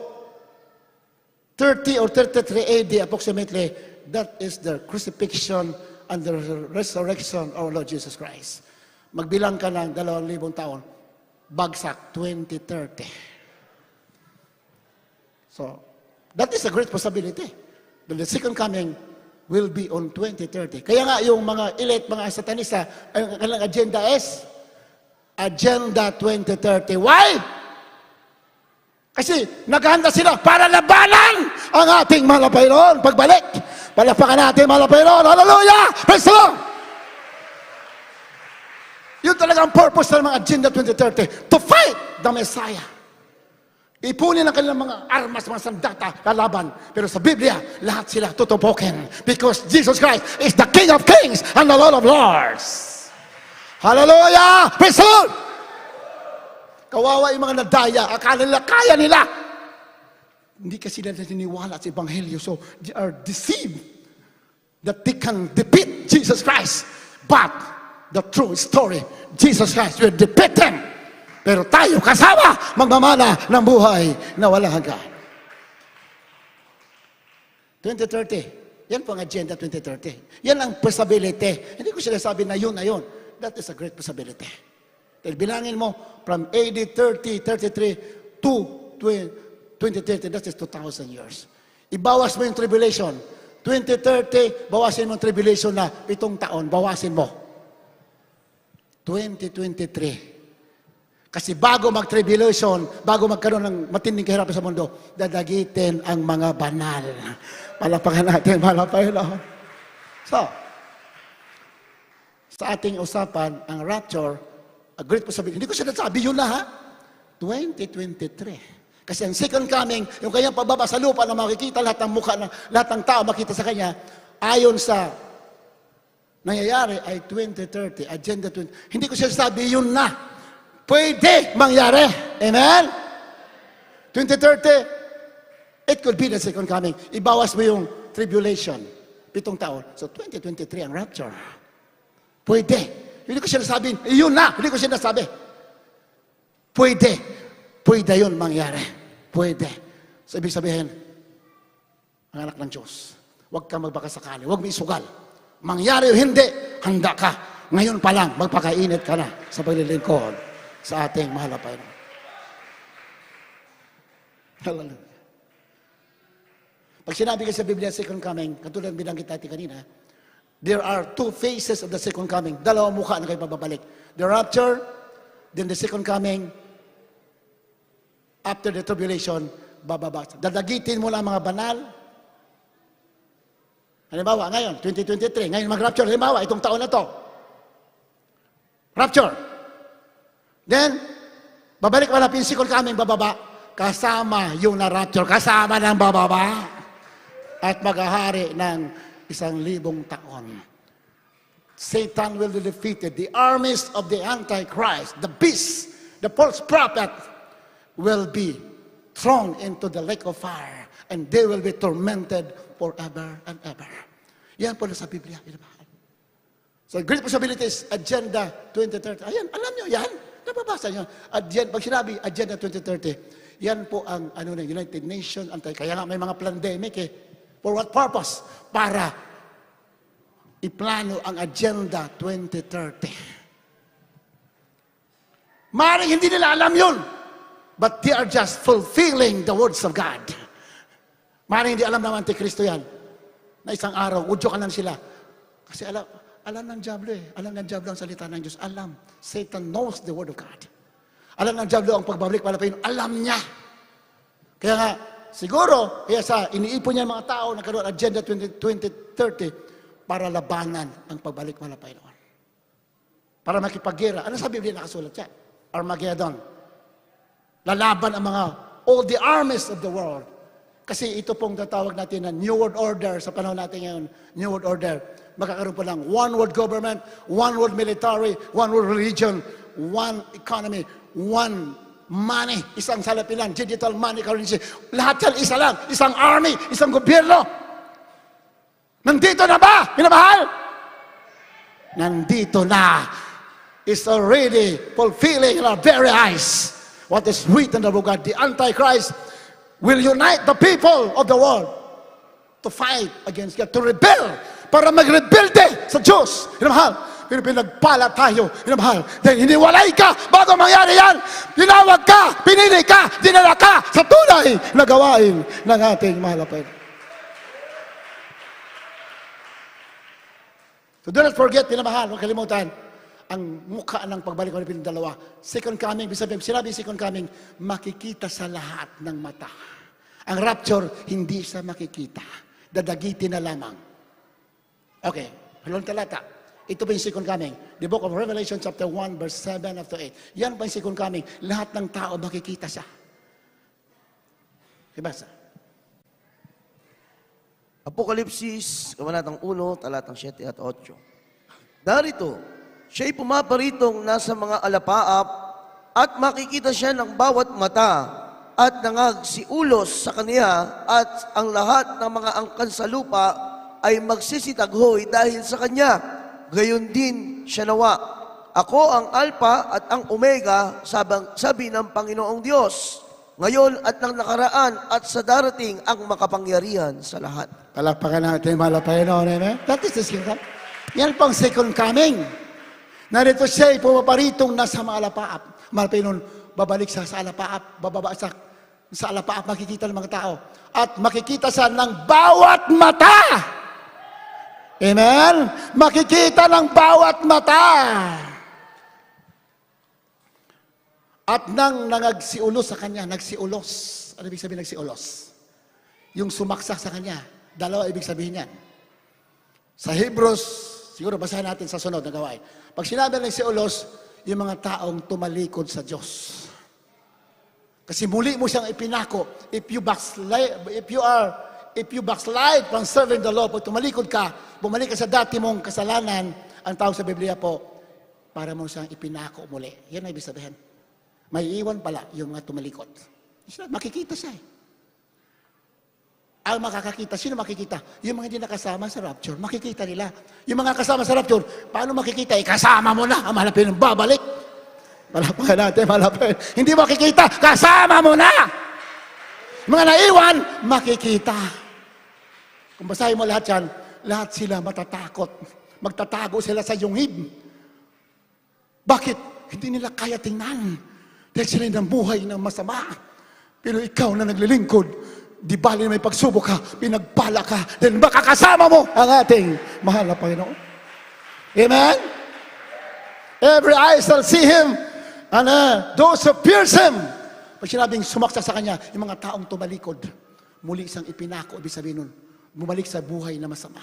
30 or 33 AD approximately, that is the crucifixion and the resurrection of our Lord Jesus Christ. Magbilang ka ng 2,000 taon, bagsak 2030. So, that is a great possibility. The second coming will be on 2030. Kaya nga yung mga elite, mga satanista, ang kanilang agenda is Agenda 2030. Why? Kasi naghahanda sila para labanan ang ating mahal na Panginoon pagbalik. Palapakan natin mahal na Panginoon. Hallelujah! Praise the Lord! Yun talaga ang purpose ng mga Agenda 2030, to fight the Messiah. Ipunin ang kanilang mga armas, mga sandata, lalaban. Pero sa Biblia, lahat sila tutubukin. Because Jesus Christ is the King of Kings and the Lord of Lords. Hallelujah! Praise the Lord! Kawawa yung mga nadaya, akala nila, kaya nila. Hindi kasi nila naniniwala sa Ebanghelyo, so they are deceived that they can defeat Jesus Christ. But the true story, Jesus Christ will defeat them. Pero tayo kasama magmamana ng buhay na walang hanggan. 2030. Yan po ang Agenda 2030. Yan ang possibility. Hindi ko sinasabi na yun na yun. That is a great possibility. Dahil bilangin mo, from AD 30, 33 to 2030, that is 2,000 years. Ibawas mo yung tribulation. 2030, bawasin mo yung tribulation na 7 taon. Bawasin mo. 2023. Kasi bago mag-tribulation, bago magkaroon ng matinding kahirapan sa mundo, dadagitin ang mga banal. Palapakan natin, Panginoon. So, sa ating usapan, ang rapture, a great possibility. Hindi ko sinasabi yun na ha. 2023. Kasi ang second coming, yung kanyang pababa sa lupa na makikita lahat ng mukha, lahat ng tao makita sa kanya, ayon sa nangyayari ay 2030, Agenda 20. Hindi ko sinasabi yun na. Pwede mangyari. Amen? 2030, it could be the second coming. Ibawas mo yung tribulation. 7 taon. So 2023 ang rapture. Pwede. Hindi ko sinasabi, yun na. Hindi ko sinasabi. Pwede. Pwede yun mangyari. Pwede. So ibig sabihin, ang anak ng Diyos, huwag kang magbakasakali. Huwag may sugal. Mangyari o hindi, handa ka. Ngayon pa lang, magpakainit ka na sa paglilingkod sa ating mahal na Panginoon. Hallelujah. Pag sinabi ka sa Biblia, second coming, katulad binanggit natin kanina, there are 2 phases of the second coming. 2 mukha na kayo babalik. The rapture, then the second coming, after the tribulation, bababa. Dadagitin mo lang mga banal. Halimbawa, ngayon, 2023, ngayon mag-rapture, halimbawa, itong taon na to. Rapture. Then, babalik wala yung second coming, bababa. Kasama yung na-rapture, kasama ng bababa. At maghahari ng 1,000 taon. Satan will be defeated. The armies of the Antichrist, the beast, the false prophet, will be thrown into the lake of fire. And they will be tormented forever and ever. Yan po na sa Biblia. So, great possibilities, Agenda 2030. Ayan, alam nyo yan. Nababasa nyo. Pag sinabi, Agenda 2030, yan po ang United Nations. Kaya nga may mga pandemic eh. For what purpose? Para iplano ang Agenda 2030. Maaaring hindi nila alam yun. But they are just fulfilling the words of God. Maaaring hindi alam ng Antikristo yan. Na isang araw, udyo ka lang sila. Kasi alam ng Diablo eh. Alam ng Diablo ang salita ng Diyos. Alam. Satan knows the word of God. Alam ng Diablo ang pagbabalik pala pa yun. Alam niya. Kaya nga, siguro, kaya sa iniipon niya mga tao na karoon Agenda 2030 para labanan ang pagbalik pala pa yun. Para makipaggera. Ano sa Biblia nakasulat yan? Armageddon. Lalaban ang all the armies of the world. Kasi ito pong tatawag natin na New World Order sa panahon natin ngayon, New World Order. Magkakaroon po lang one world government, one world military, one world religion, one economy, one money, isang salapilan, digital money currency. Lahat yan isa lang, isang army, isang gobyerno. Nandito na ba, minamahal? Nandito na. It's already fulfilling in our very eyes what is written in the book of God. The Antichrist will unite the people of the world to fight against God, to rebel, para mag-rebelde sa Diyos. Hinamahal, pero pinagpala tayo, hinamahal, dahil hiniwalay ka bago mangyari yan. Tinawag ka, pinili ka, dinala ka sa tunay na gawain ng ating mahal na Panginoon. So do not forget, pinamahal, huwag kalimutan, ang mukha ng pagbalik ng pinagdalawa. Second coming, sinabi second coming, makikita sa lahat ng mata. Ang rapture, hindi sa makikita. Dadagitin na lamang. Okay, halong talata. Ito pa yung second coming. The book of Revelation chapter 1 verse 7 up to 8. Yan pa yung second coming. Lahat ng tao makikita siya. Ibasa. Apokalipsis, kabanatang 1, talatang 7 at 8. Darito, siya'y pumaparitong nasa mga alapaap at makikita siya ng bawat mata at nangagsiulos sa kaniya at ang lahat ng mga angkan sa lupa ay magsisitaghoy dahil sa kanya. Gayon din siya nawa. Ako ang Alpha at ang Omega, sabi ng Panginoong Diyos, ngayon at nang nakaraan at sa darating ang makapangyarihan sa lahat. Palakpakan natin, mahal na Panginoon. Amen? That is the second coming. Yan pang second coming. Narito siya'y pumaparitong nasa mga alapaap. Mahal Panginoon, babalik sa alapaap, bababa sa alapaap, makikita ng mga tao. At makikita sa ng bawat mata. Amen? Makikita ng bawat mata. At nang nangagsiulos sa kanya, nagsiulos. Ano ibig sabihin nagsiulos? Yung sumaksak sa kanya. Dalawa ibig sabihin yan. Sa Hebrews, siguro basahin natin sa sunod na gawain. Pag sinabi ng siulos, yung mga taong tumalikod sa Diyos. Kasi muli mo siyang ipinako. If you backslide from serving the Lord, pag tumalikod ka, bumalik ka sa dati mong kasalanan, ang tawag sa Biblia po, para mo siyang ipinako muli. Yan ang ibig sabihin. May iwan pala yung mga tumalikod. Makikita siya eh. Ang makakakita, sino makikita? Yung mga hindi nakasama sa rapture, makikita nila. Yung mga kasama sa rapture, paano makikita? Kasama mo na, ang malapit ng babalik. Malapakan natin, malapit. Hindi makikita, kasama mo na! Mga naiwan, makikita. Kung basahin mo lahat yan, lahat sila matatakot. Magtatago sila sa yungib. Bakit? Hindi nila kaya tingnan. Dahil sila ng buhay ng masama. Pero ikaw na naglilingkod, di bali may pagsubok ka, pinagpala ka, then makakasama mo ang ating mahal na Panginoon. Amen? Every eye shall see Him, and those who pierce Him. Pag sinabing sumaksa sa Kanya, yung mga taong tumalikod, muli isang ipinako, ibig sabihin nun, bumalik sa buhay na masama.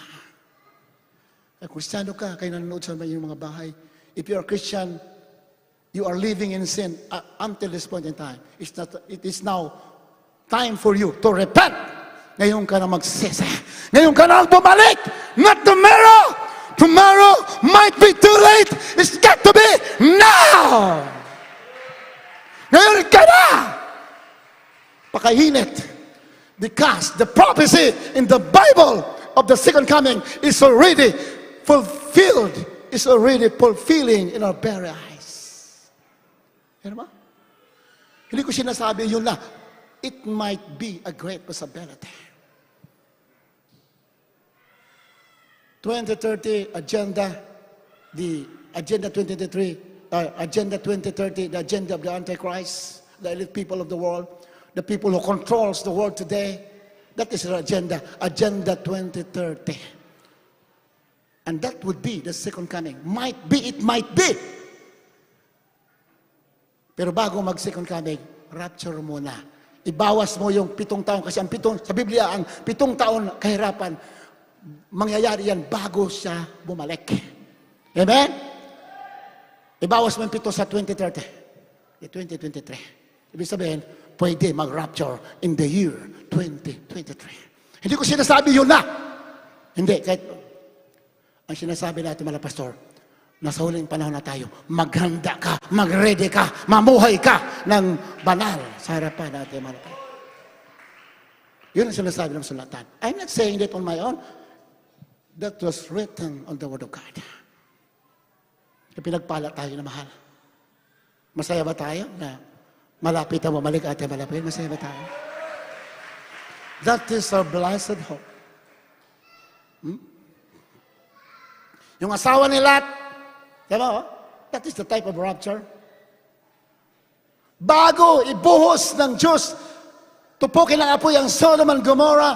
Kung Kristiyano ka, kayo nanonood sa iyong mga bahay, if you're a Christian, you are living in sin until this point in time. It is now time for you to repent. Ngayon ka na magsisi. Ngayon ka na bumalik. Not tomorrow. Tomorrow might be too late. It's got to be now. Ngayon ka na. Pakainit. Because the prophecy in the Bible of the second coming is already fulfilled. Is already fulfilling in our very eyes. Ano ba? Hindi ko sinasabi yun na. It might be a great possibility. 2030 agenda, the agenda 2033, agenda 2030, the agenda of the Antichrist, the elite people of the world, the people who controls the world today. That is their agenda, agenda 2030. And that would be the second coming. Might be, it might be. Pero bago mag-second coming, rapture muna. Ibawas mo yung 7 taon kasi sa Biblia, ang 7 taon kahirapan, mangyayari yan bago siya bumalik. Amen? Ibawas mo yung 7 sa 2030. 2023. Ibig sabihin, pwede mag-rapture in the year 2023. Hindi ko sinasabi yun na. Hindi, kahit ang sinasabi natin mga pastor, nasa huling panahon na tayo, maghanda ka, mag-ready ka, mamuhay ka ng banal sa harapan natin mga pastor. Yun ang sinasabi ng sulatan. I'm not saying that on my own. That was written on the Word of God. Pinagpala tayo na mahal. Masaya ba tayo na malapit na bumalik ate malapit? Masaya ba tayo? That is our blessed hope. Yung asawa ni Lot, diba? That is the type of rapture. Bago ibuhos ng Diyos, tupukin ng apoy ang Sodom and Gomorrah.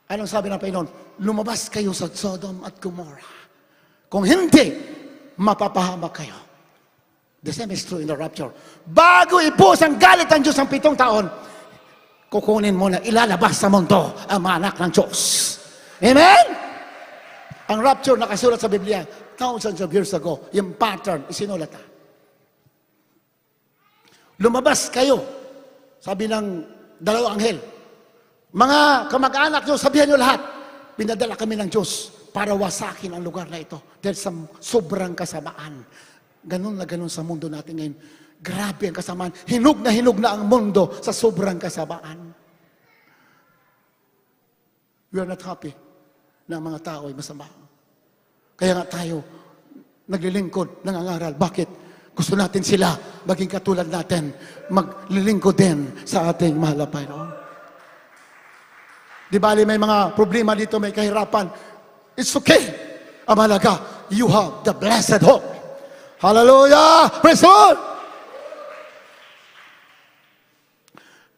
Anong sabi ng Panginoon? Lumabas kayo sa Sodom at Gomorrah. Kung hindi, mapapahamak kayo. The same is true in the rapture. Bago ibuhos ang galit ng Diyos ang 7 taon, kukunin mo na ilalabas sa mundo ang mga anak ng Diyos. Amen? Ang rapture nakasulat sa Biblia, thousands of years ago, yung pattern, isinulat na. Lumabas kayo, sabi ng 2 anghel, mga kamag-anak nyo, sabihan nyo lahat, pinadala kami ng Diyos para wasakin ang lugar na ito dahil sa sobrang kasamaan. Ganun na ganun sa mundo natin ngayon. Grabe ang kasamaan. Hinog na ang mundo sa sobrang kasamaan. We are not happy na ang mga tao ay masama. Kaya nga tayo naglilingkod, nangangaral. Bakit? Gusto natin sila maging katulad natin. Maglilingkod din sa ating mahal na Panginoon. Di bali may mga problema dito, may kahirapan. It's okay. Ang mahalaga, you have the blessed hope. Hallelujah! Praise the Lord!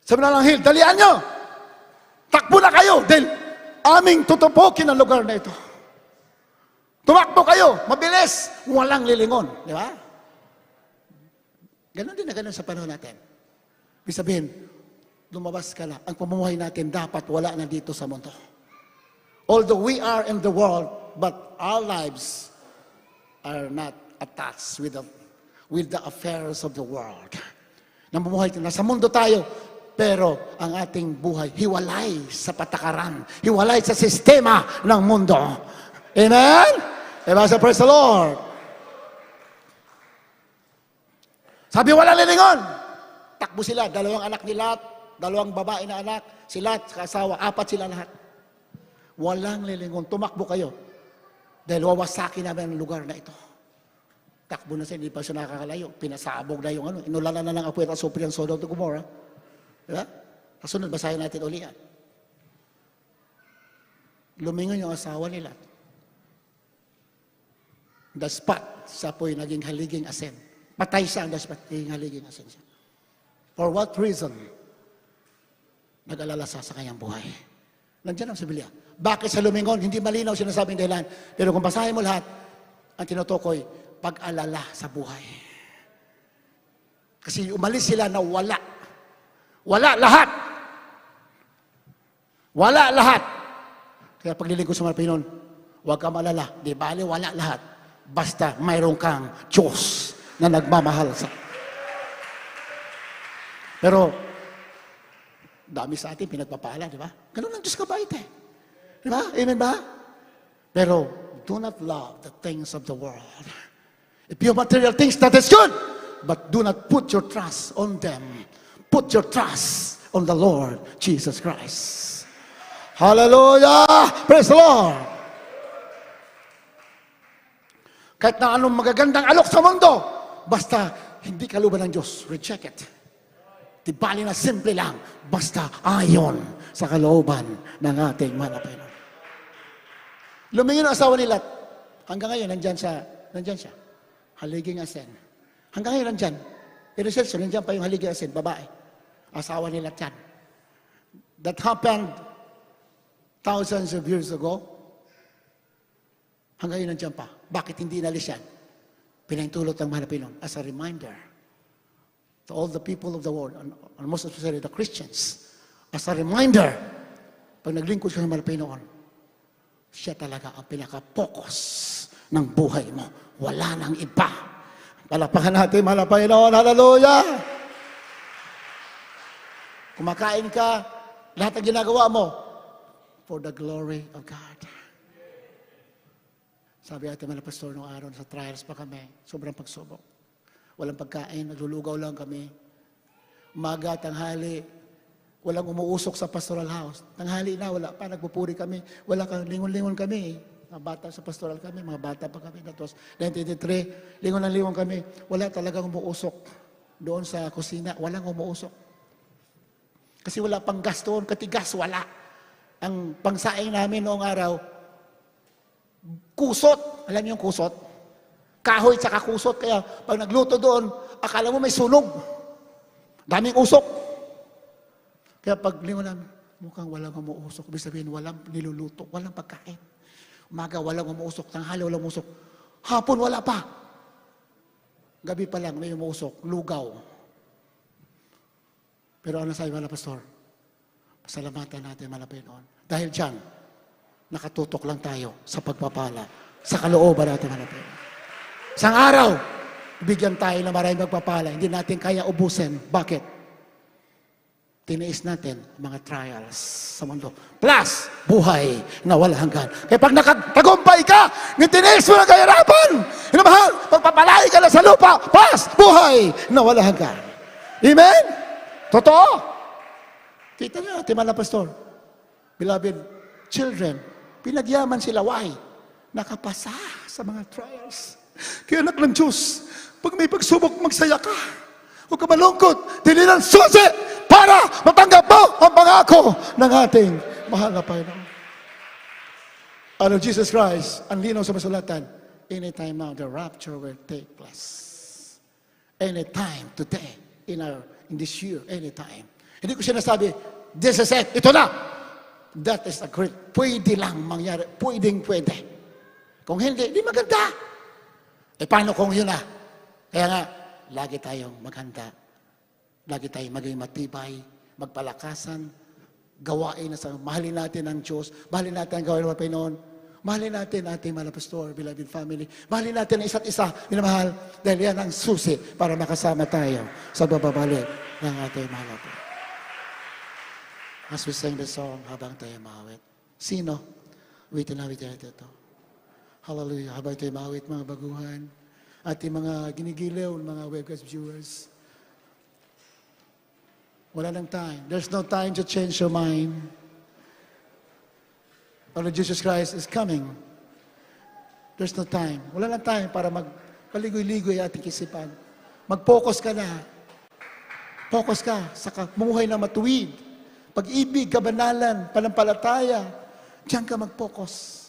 Sabi na lang, Hill, dalian nyo! Takbo na kayo dahil aming tutupukin ang lugar na ito. Tumakbo kayo, mabilis, walang lilingon. Di ba? Ganon din na ganon sa panahon natin. Ibig sabihin, lumabas ka na. Ang pamumuhay natin dapat wala na dito sa mundo. Although we are in the world, but our lives are not attached with the affairs of the world. Namumuhay tayo. Nasa mundo tayo, pero ang ating buhay hiwalay sa patakaran, hiwalay sa sistema ng mundo. Amen? Diba sa praise the Lord? Sabi wala lilingon. Takbo sila, 2 anak ni Lot, 2 babae na anak, si Lot, kasawa, 4 sila lahat. Walang lilingon. Tumakbo kayo. Dahil wawasakin namin ang lugar na ito. Takbo na siya, hindi pa siya nakakalayo. Pinasabog na yung ano. Inulanan na ng apoy at asupri ang Sodom at Gomorrah. Diba? Kasunod, basahin natin uli yan. Lumingon yung asawa nila. The spot, sa apoy naging haliging asin. Patay siya ang the spot, naging haliging asin siya. For what reason? Nag-alala sa kanyang buhay. Nandiyan ang sa Biblia. Bakit sa lumingon? Hindi malinaw sinasabing dahilan. Pero kung basahin mo lahat, ang tinutukoy, pag-alala sa buhay. Kasi umalis sila na wala. Wala lahat. Wala lahat. Kaya paglilingkod sa mga Panginoon, huwag ka malala. Di bali, wala lahat. Basta mayroon kang Diyos na nagmamahal sa. Pero, dami sa atin pinagpapala, di ba? Ganun ang Diyos kabait eh. Di ba? Amen ba? Pero, do not love the things of the world. If you have material things, that is good. But do not put your trust on them. Put your trust on the Lord Jesus Christ. Hallelujah! Praise the Lord! Kahit na anong magagandang alok sa mundo, basta hindi kalooban ng Diyos, reject it. Di bali na simple lang, basta ayon sa kalooban ng ating mahal na Panginoon. Lumingin ang asawa ni Lot. Hanggang ngayon, nandyan siya. Haliging asin. Hanggang ngayon, nandyan. Pero seryoso, nandyan pa yung haliging asin, babae. Asawa ni Lot yan. That happened thousands of years ago. Hanggang ngayon, nandyan pa. Bakit hindi inalis yan? Pinahintulot ng mahal na Panginoon as a reminder to all the people of the world, and most especially the Christians, as a reminder, pag naglingkod ka sa mahal na Panginoon, siya talaga ang pinaka-focus ng buhay mo. Wala nang iba. Palapakan natin, mahal na Panginoon. Hallelujah! Kumakain ka, lahat ng ginagawa mo, for the glory of God. Sabi natin mga pastor noong araw, sa trials pa kami, sobrang pagsubok. Walang pagkain, naglulugaw lang kami. Umaga, tanghali, walang umuusok sa pastoral house. Tanghali na, wala pa, nagpupuri kami. Wala kang lingon-lingon kami. Mga bata sa pastoral kami, mga bata pa kami. That was 1983, lingon kami. Wala talagang umuusok doon sa kusina. Walang umuusok. Kasi wala pang gas doon, katigas, wala. Ang pangsaing namin noong araw, kusot. Alam niyo yung kusot? Kahoy tsaka kusot. Kaya pag nagluto doon, akala mo may sunog. Daming usok. Kaya pag lingunan, mukhang walang umuusok. Ibig sabihin, walang niluluto, walang pagkain. Umaga, walang umuusok. Tanghali, walang umuusok. Hapon, wala pa. Gabi pa lang, may umuusok. Lugaw. Pero ano sabi mga pastor? Pasalamatan natin mga Panginoon. Dahil dyan, nakatutok lang tayo sa pagpapala, sa kalooban natin mga Panginoon. Isang araw, bigyan tayo ng maraming magpapala. Hindi natin kaya ubusin. Bakit? Tiniis natin mga trials sa mundo. Plus, buhay na wala hanggan. Kaya pag nakatagumpay ka, tiniis mo ng kahirapan, inamahal, pagpapalay ka na sa lupa, plus, buhay na wala hanggan. Amen? Totoo? Kita niyo, Timala Pastor. Beloved children, pinagyaman sila. Why? Nakapasa sa mga trials. Kaya anak ng Diyos, pag may pagsubok, magsaya ka. Huwag ka malungkot. Dili ng susi para matanggap mo ang pangako ng ating mahal na Panginoon. Ano, Jesus Christ, ang linaw sa masulatan, anytime now, the rapture will take place. Anytime, today, in this year, anytime. Hindi ko sinasabi, this is it, ito na. That is a great, pwede lang mangyari, pwede. Kung hindi, di maganda. Paano kung yun na? Kaya nga, lagi tayong maghanda. Lagi tayong maging matibay, magpalakasan, gawain na sa, mahalin natin ang Diyos, mahalin natin ang gawain ng Panginoon, mahalin natin ating mga pastor, beloved family, mahalin natin ang isa't isa, minamahal, dahil yan ang susi para makasama tayo sa bababalik ng ating mahal natin. As we sing the song, habang tayo mawit. Sino? Wait na wait ito. Hallelujah. Habang tayo mawit, mga baguhan, ating mga ginigilaw, mga webcast viewers. Wala nang time. There's no time to change your mind. Our Jesus Christ is coming. There's no time. Wala nang time para magpaligoy-ligoy ating kisipan. Mag-focus ka na. Focus ka sa mumuhay na matuwid. Pag-ibig, kabanalan, panampalataya. Diyan ka mag-focus.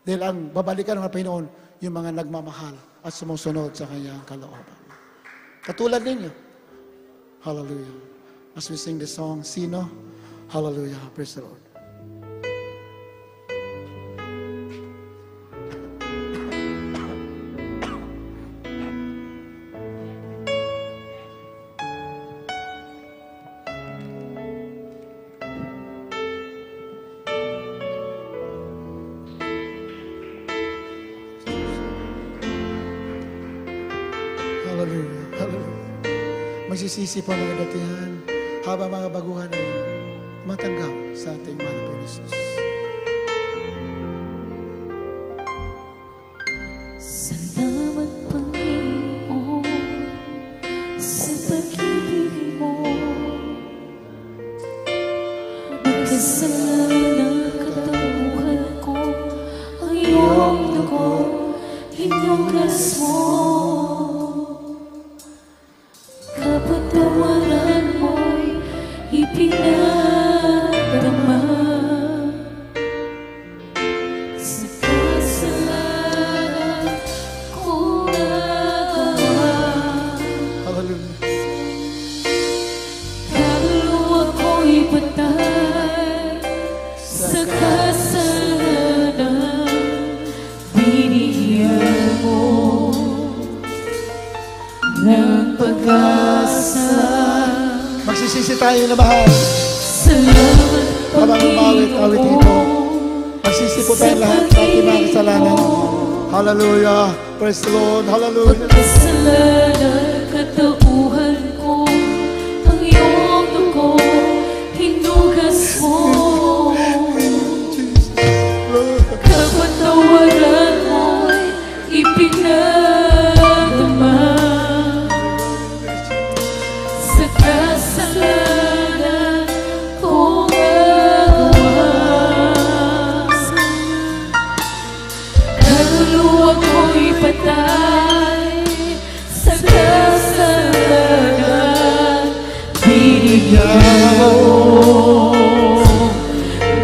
Dahil ang babalikan ng Panginoon, yung mga nagmamahal at sumusunod sa kanyang kalooban. Katulad ninyo. Hallelujah. As we sing the song, Sino? Hallelujah. Praise the Lord. Hallelujah. Hallelujah. Magsisisi po ang mga datihan habang mga baguhan ay matanggap sa ating mahal na Panginoon Jesus. Salamat Panginoon sa pag-ibig mo. Magkasalanan katauhan ko, ang iyong dugo, hinugas mo. Kapatawaran mo'y ipinadama. Sa kasalanan ko nagawa, Hallelujah. kaluluwa ko'y patay. Sa kasalanan binigyan mo ng pag-asa. Magsisisi tayo na mahal. Salamat Habang umawit-awit dito, magsisi po tayo lahat sa ating mga kasalanan. Hallelujah. Praise the Lord. Hallelujah. Pagkasalanan katauhan ko, ang iyong dugo, hinugas mo. Kapatawaran mo'y ipinadama. Sa kasalanan ko nagawa, kaluluwa ko'y patay. Sa kasalanan binigyan mo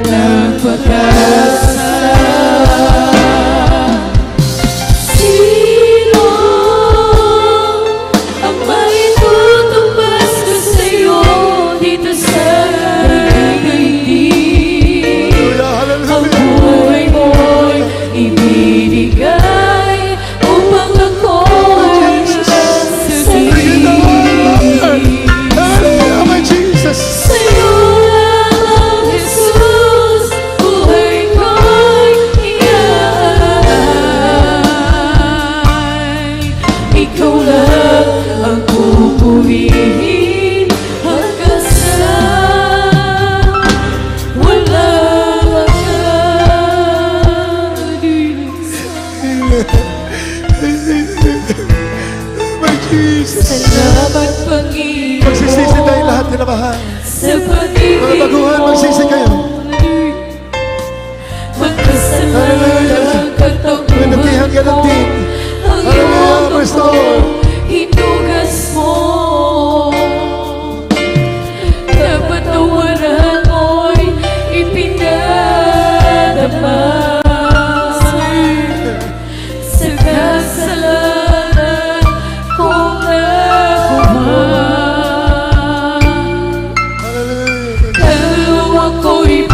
ng pag-asa. Sino ang maitutumbas ko sa'yo dito sa daigdig? Ang buhay mo'y ibinigay upang ako'y masasabi. Hallelujah. My Jesus. Sa'yo lang, Jesus, buhay ko'y iaalay. Ikaw lang ang pupurihin hanggang sa walang My Jesus. Salamat Panginoon Magsisisi tayo lahat na mahal. sa pag-ibig Mga baguhan, mo. magsisi kayo. Magkasalanan katauhan May natihan ka ng din. ang iyong Hallelujah, praise the dugo, Lord. hinugas mo. Kapatawaran mo'y ipinadama. Sa kasalanan ko nagawa, Hallelujah. kaluluwa ko'y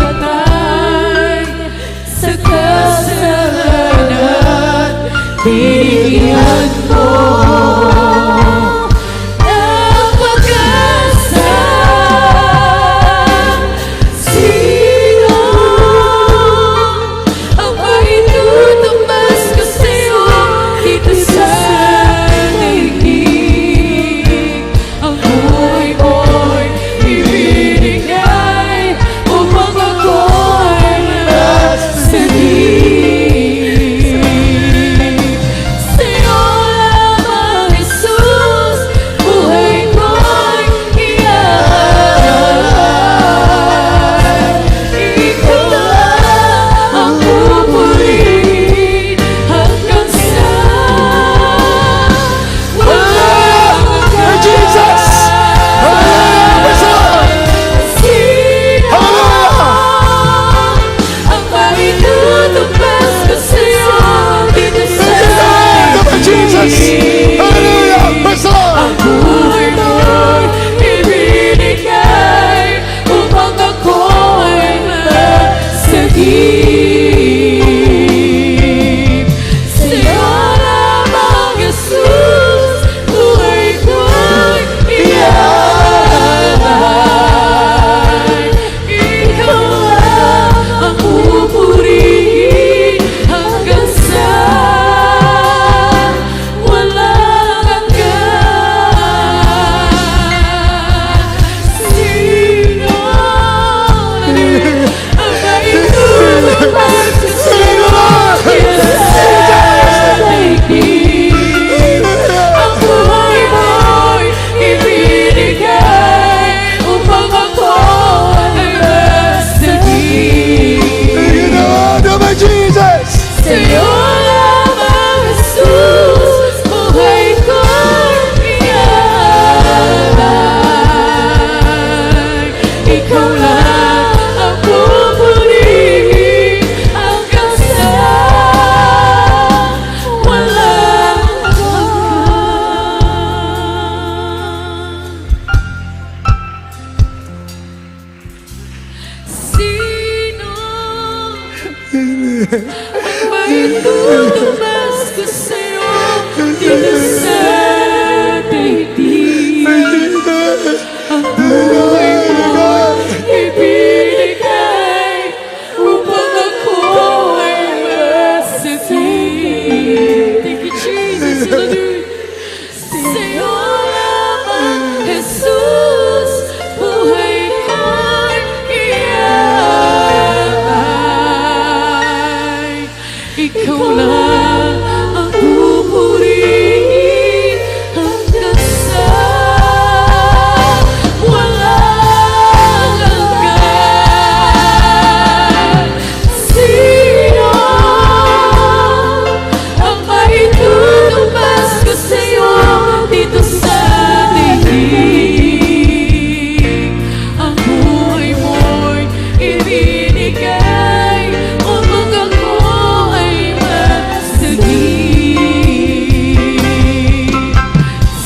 May tutumas ko sa'yo dito sa daigdig. Ang buhay mo ibinigay upang ako ay masagip. Thank you, Jesus. Hallelujah. Sa'yo lamang, Jesus, buhay ko'y iyan. Ikaw lang ang pupurihin hanggang sa walang hanggan. Sino ang maitutumbas ko sa'yo dito sa daigdig? Ang buhay mo'y ibinigay upang ako ay masagip.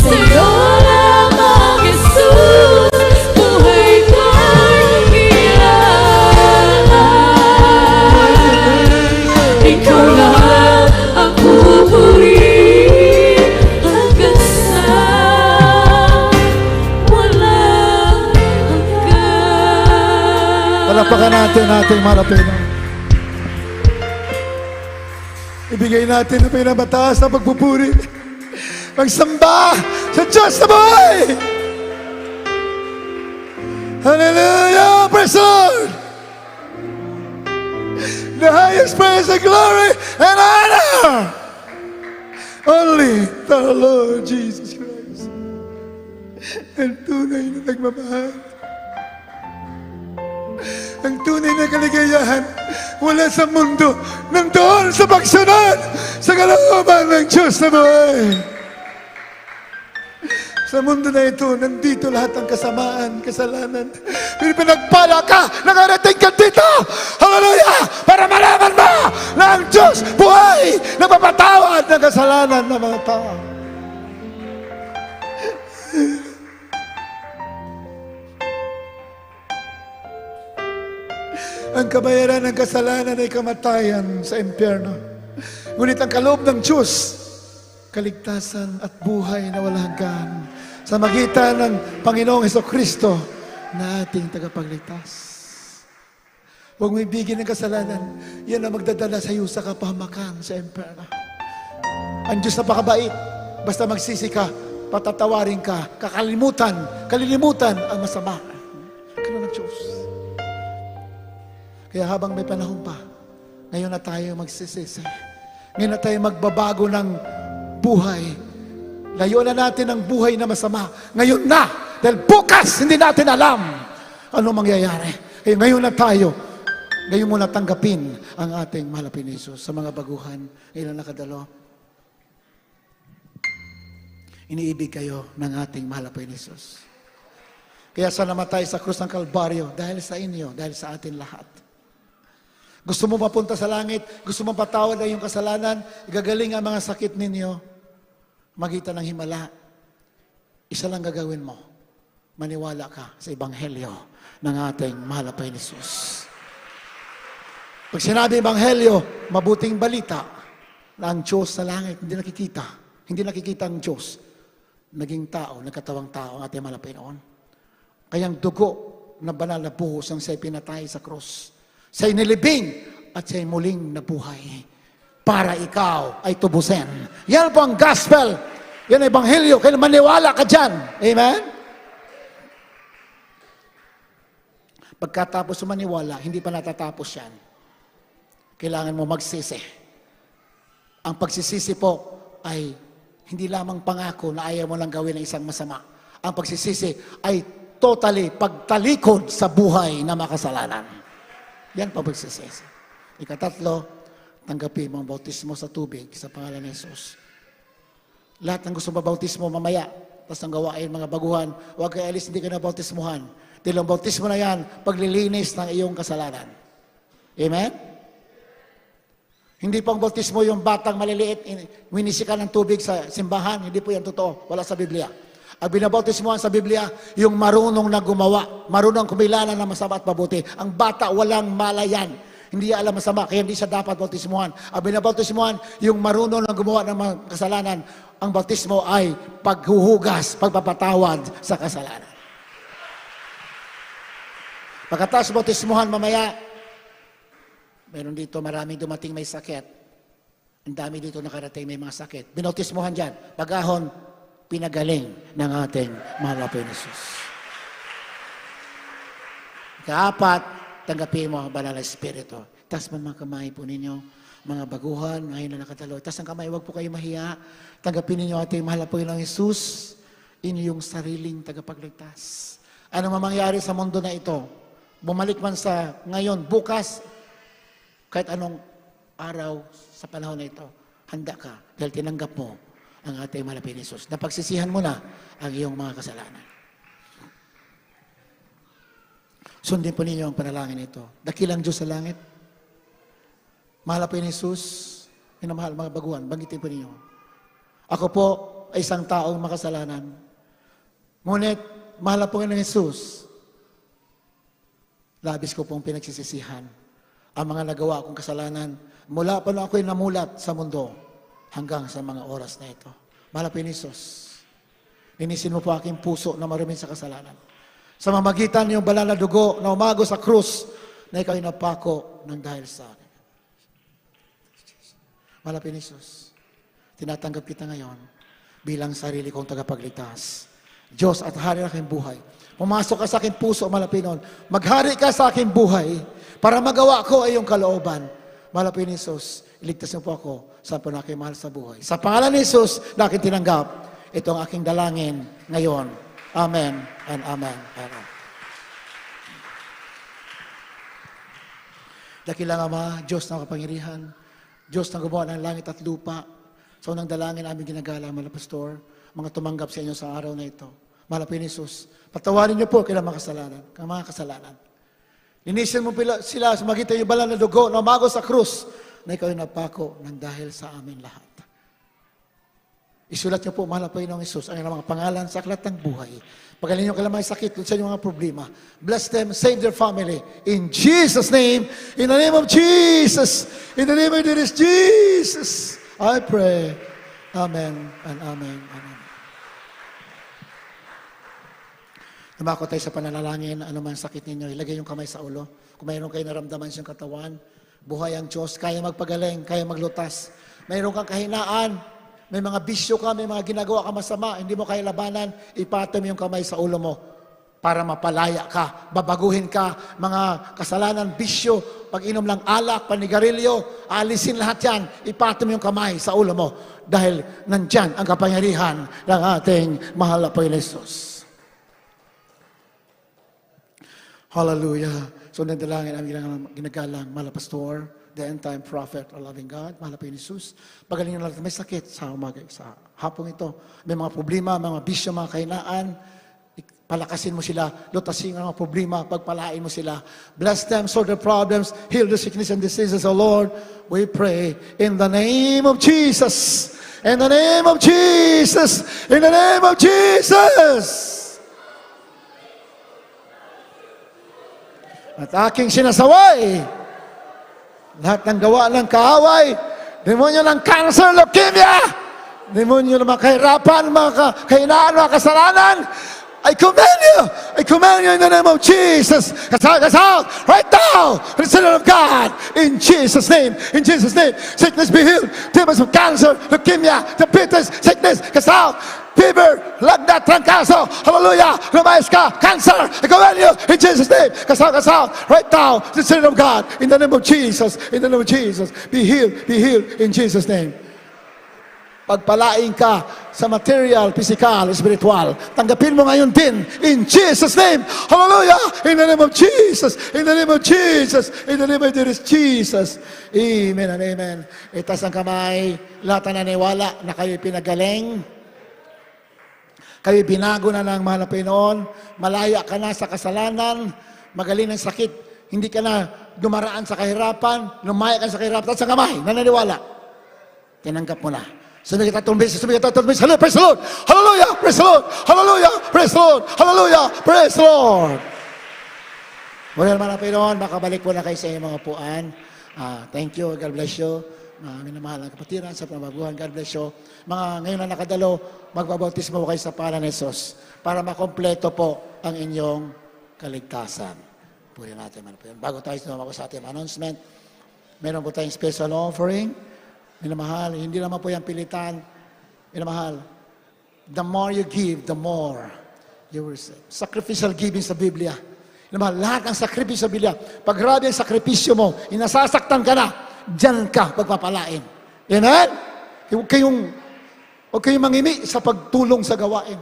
Sa'yo lamang, Jesus, buhay ko'y iyan. Ikaw lang ang pupurihin hanggang sa walang hanggan. Palapakan natin ating mahal na Panginoon. Ibigay natin ang pinamataas na pagpupuri. Magsamba sa Diyos na buhay! Hallelujah! Praise the Lord! The highest praise and glory and honor only to our Lord Jesus Christ. Ang tunay na nagmamahal. Ang tunay na kaligayahan wala sa mundo nang doon sa pagsunod sa kalooban ng Diyos na buhay. Sa mundo na ito, nandito lahat ng kasamaan, kasalanan. Pero pinagpala ka, nakarating ka dito, hallelujah, para malaman mo na ang Diyos buhay, napapatawad ng kasalanan ng mga tao. Ang kabayaran ng kasalanan ay kamatayan sa impyerno. Ngunit ang kaloob ng Diyos, kaligtasan at buhay na walang hanggan sa magitan ng Panginoong Hesukristo na ating tagapagligtas. Huwag mo ibigin ng kasalanan, yan ang magdadala sa iyo sa kapahamakan sa impyerno. Ang Diyos napakabait, basta magsisi ka, patatawarin ka, kalilimutan ang masama. Ganun ang Diyos. Kaya habang may panahon pa, ngayon na tayo magsisisi. Ngayon na tayo magbabago ng buhay. Layuan na natin ang buhay na masama. Ngayon na! Dahil bukas, hindi natin alam ano mangyayari. Kaya ngayon na tayo. Ngayon muna tanggapin ang ating mahal na Panginoon sa mga baguhan. Ilan nakadalo? Iniibig kayo ng ating mahal na Panginoon. Kaya sa namatay sa krus ng Kalbaryo, dahil sa inyo, dahil sa atin lahat. Gusto mo mapunta sa langit, gusto mo patawad ang iyong kasalanan, igagaling ang mga sakit ninyo, magitan ng himala, isa lang gagawin mo, maniwala ka sa Ebanghelyo ng ating mahal na Panginoon. Pag sinabi Ebanghelyo, mabuting balita na ang Diyos sa langit hindi nakikita ang Diyos, naging tao, nagkatawang tao ang ating mahal na Panginoon. Kaya ang dugo na banal na buhos ang siya'y pinatay sa cross. Siya'y nilibing at siya'y muling nabuhay para ikaw ay tubusin. Yan po ang gospel. Yan ang Ebanghelyo. Kaya maniwala ka dyan. Amen? Pagkatapos maniwala, hindi pa natatapos yan. Kailangan mo magsisi. Ang pagsisisi po ay hindi lamang pangako na ayaw mo lang gawin ng isang masama. Ang pagsisisi ay totally pagtalikod sa buhay na makasalanan. Yan pa pagsisisi. Ikatatlo, tanggapin mo ang bautismo sa tubig sa pangalan ni Jesus. Lahat ng gusto mabautismo mamaya, tapos ang gawain mga baguhan, huwag kayo alis, hindi ka na bautismuhan. Dahil ang bautismo na yan, paglilinis ng iyong kasalanan. Amen? Hindi po ang bautismo yung batang maliliit, winisikan ng tubig sa simbahan, hindi po yan totoo, wala sa Biblia. Ang binabautismohan sa Biblia, yung marunong na gumawa, marunong kumilanan ng masama at mabuti. Ang bata walang malayan. Hindi niya alam masama, kaya hindi siya dapat bautismuhan. Ang binabautismuhan, yung marunong na gumawa ng mga kasalanan, ang bautismo ay paghuhugas, pagpapatawad sa kasalanan. Pagkatapos bautismuhan mamaya, meron dito maraming dumating may sakit. Ang dami dito nakarating may mga sakit. Binautismuhan dyan. Pagahon, pinagaling ng ating mahal na Panginoon Hesus. Kaapat, tanggapin mo ang banal na Espiritu. Taas mo mga kamay po ninyo, mga baguhan, ngayon na nakatalo. Taas ang kamay, huwag po kayo mahiya. Tanggapin ninyo ating mahal na Panginoong Hesus, inyong sariling tagapagligtas. Ano mamangyari sa mundo na ito? Bumalik man sa ngayon, bukas, kahit anong araw sa panahon na ito, handa ka dahil tinanggap mo ang ating mahal na Panginoong Hesus. Napagsisihan mo na ang iyong mga kasalanan. Sundin po ninyo ang panalangin ito. Dakilang Diyos sa langit, mahal na Panginoong Hesus, minamahal mga baguhan, banggitin po ninyo. Ako po ay isang taong makasalanan. Ngunit, mahal na Panginoong Hesus, labis ko pong pinagsisisihan ang mga nagawa kong kasalanan mula pa na ako'y namulat sa mundo hanggang sa mga oras na ito. Mahal na Panginoong Hesus, linisin mo po aking puso na marumi sa kasalanan. Sa mamagitan ng banal na dugo na umago sa krus na ikaw napako ng dahil sa akin. Mahal na Panginoong Hesus, tinatanggap kita ngayon bilang sarili kong tagapagligtas. Diyos at hari ng aking buhay. Pumasok ka sa aking puso, mahal na Panginoon. Maghari ka sa aking buhay para magawa ko ay iyong kalooban. Mahal na Panginoon Hesus, iligtas mo po ako sa po na aking mahal sa buhay. Sa pangalan ni Hesus na aking tinanggap, ito ang aking dalangin ngayon. Amen and amen. Amen. Dakilang Ama, Diyos ng kapangyarihan, Diyos ng gumawa ng langit at lupa, sa unang dalangin aming ginagalang, mga pastor, mga tumanggap sa inyo sa araw na ito. Mahal na Panginoon Hesus, patawarin niyo po kailang mga kasalanan. Linisin mo sila sa magitan yung banal na dugo na umago sa krus na ikaw ay napako ng dahil sa amin lahat. Isulat niyo po, mahal na Panginoong Hesus, ang mga pangalan sa aklat ng buhay. Pagaling niyo kalamay sakit, sa inyong mga problema. Bless them, save their family. In Jesus' name, in the name of Jesus, in the name of Jesus, I pray. Amen and amen. Amen. Lumako tayo sa pananalangin, anuman sakit ninyo, ilagay yung kamay sa ulo. Kung mayroon kayo naramdaman siyang katawan, buhay ang Diyos, kaya magpagaling, kaya maglutas. Mayroon kang kahinaan, may mga bisyo ka, may mga ginagawa ka masama, hindi mo kaya labanan, ipatong yung kamay sa ulo mo para mapalaya ka, babaguhin ka, mga kasalanan, bisyo, pag-inom ng alak, panigarilyo, alisin lahat yan, ipatong yung kamay sa ulo mo dahil nandyan ang kapangyarihan ng ating mahal na Panginoon Hesus. Hallelujah. So, nandalangin ang ginagalang mahal na pastor, the end-time prophet or loving God, mahal na Panginoon Hesus. Pagaling nyo natin, may sakit sa umaga, sa hapong ito. May mga problema, mga bisyo, mga kahinaan. Palakasin mo sila, lutasin ang mga problema, pagpalain mo sila. Bless them, solve their problems, heal the sickness and diseases, O Lord. We pray in the name of Jesus. In the name of Jesus. In the name of Jesus. At aking sinasaway, lahat ng gawa ng kaaway, demonyo ng cancer, leukemia, demonyo ng mga kahirapan, mga kahinaan, mga kasalanan, I command you in the name of Jesus. Cast out, right now, in the Son of God, in Jesus' name, sickness be healed, demons of cancer, leukemia, diabetes, sickness, cast out, fever, lagnat, trangkaso, hallelujah, lumayas ka, cancer, I command you in Jesus' name, cast out, right now, in the Son of God, in the name of Jesus, be healed in Jesus' name. Pagpalain ka sa material, physical, spiritual. Tanggapin mo ngayon din in Jesus' name. Hallelujah! In the name of Jesus. In the name of Jesus. In the name of Jesus. Amen and amen. Itaas ang kamay. Lahat na naniwala na kayo pinagaling. Kayo binago na ng mahal na Panginoon. Malaya ka na sa kasalanan. Magaling ng sakit. Hindi ka na dumaraan sa kahirapan. Lumaya ka sa kahirapan. Itaas ang kamay. Nananiwala. Tinanggap mo na. Sumigat at tumbis. Hallelujah, praise the Lord. Hallelujah, praise the Lord. Hallelujah, praise the Lord. Hallelujah, praise the Lord. Muli naman ang Panginoon, makabalik po na kayo sa inyong mga puan. Thank you, God bless you. Mga minamahal ng kapatiran sa pamaguhan, God bless you. Mga ngayon na nakadalo, magbabautismo po kayo sa pangalan ni Jesus para makompleto po ang inyong kaligtasan. Puri natin man po yun. Bago tayo sumama sa ating announcement, meron po tayong special offering. Minamahal, hindi naman po yung pilitan. Minamahal, the more you give, the more you will receive. Sacrificial giving sa Biblia. Minamahal, lahat ng sakripisyo sa Biblia. Pag grabe ang sakripisyo mo, inasasaktan ka na, diyan ka pagpapalain. Amen? Huwag kayong mangimi sa pagtulong sa gawain.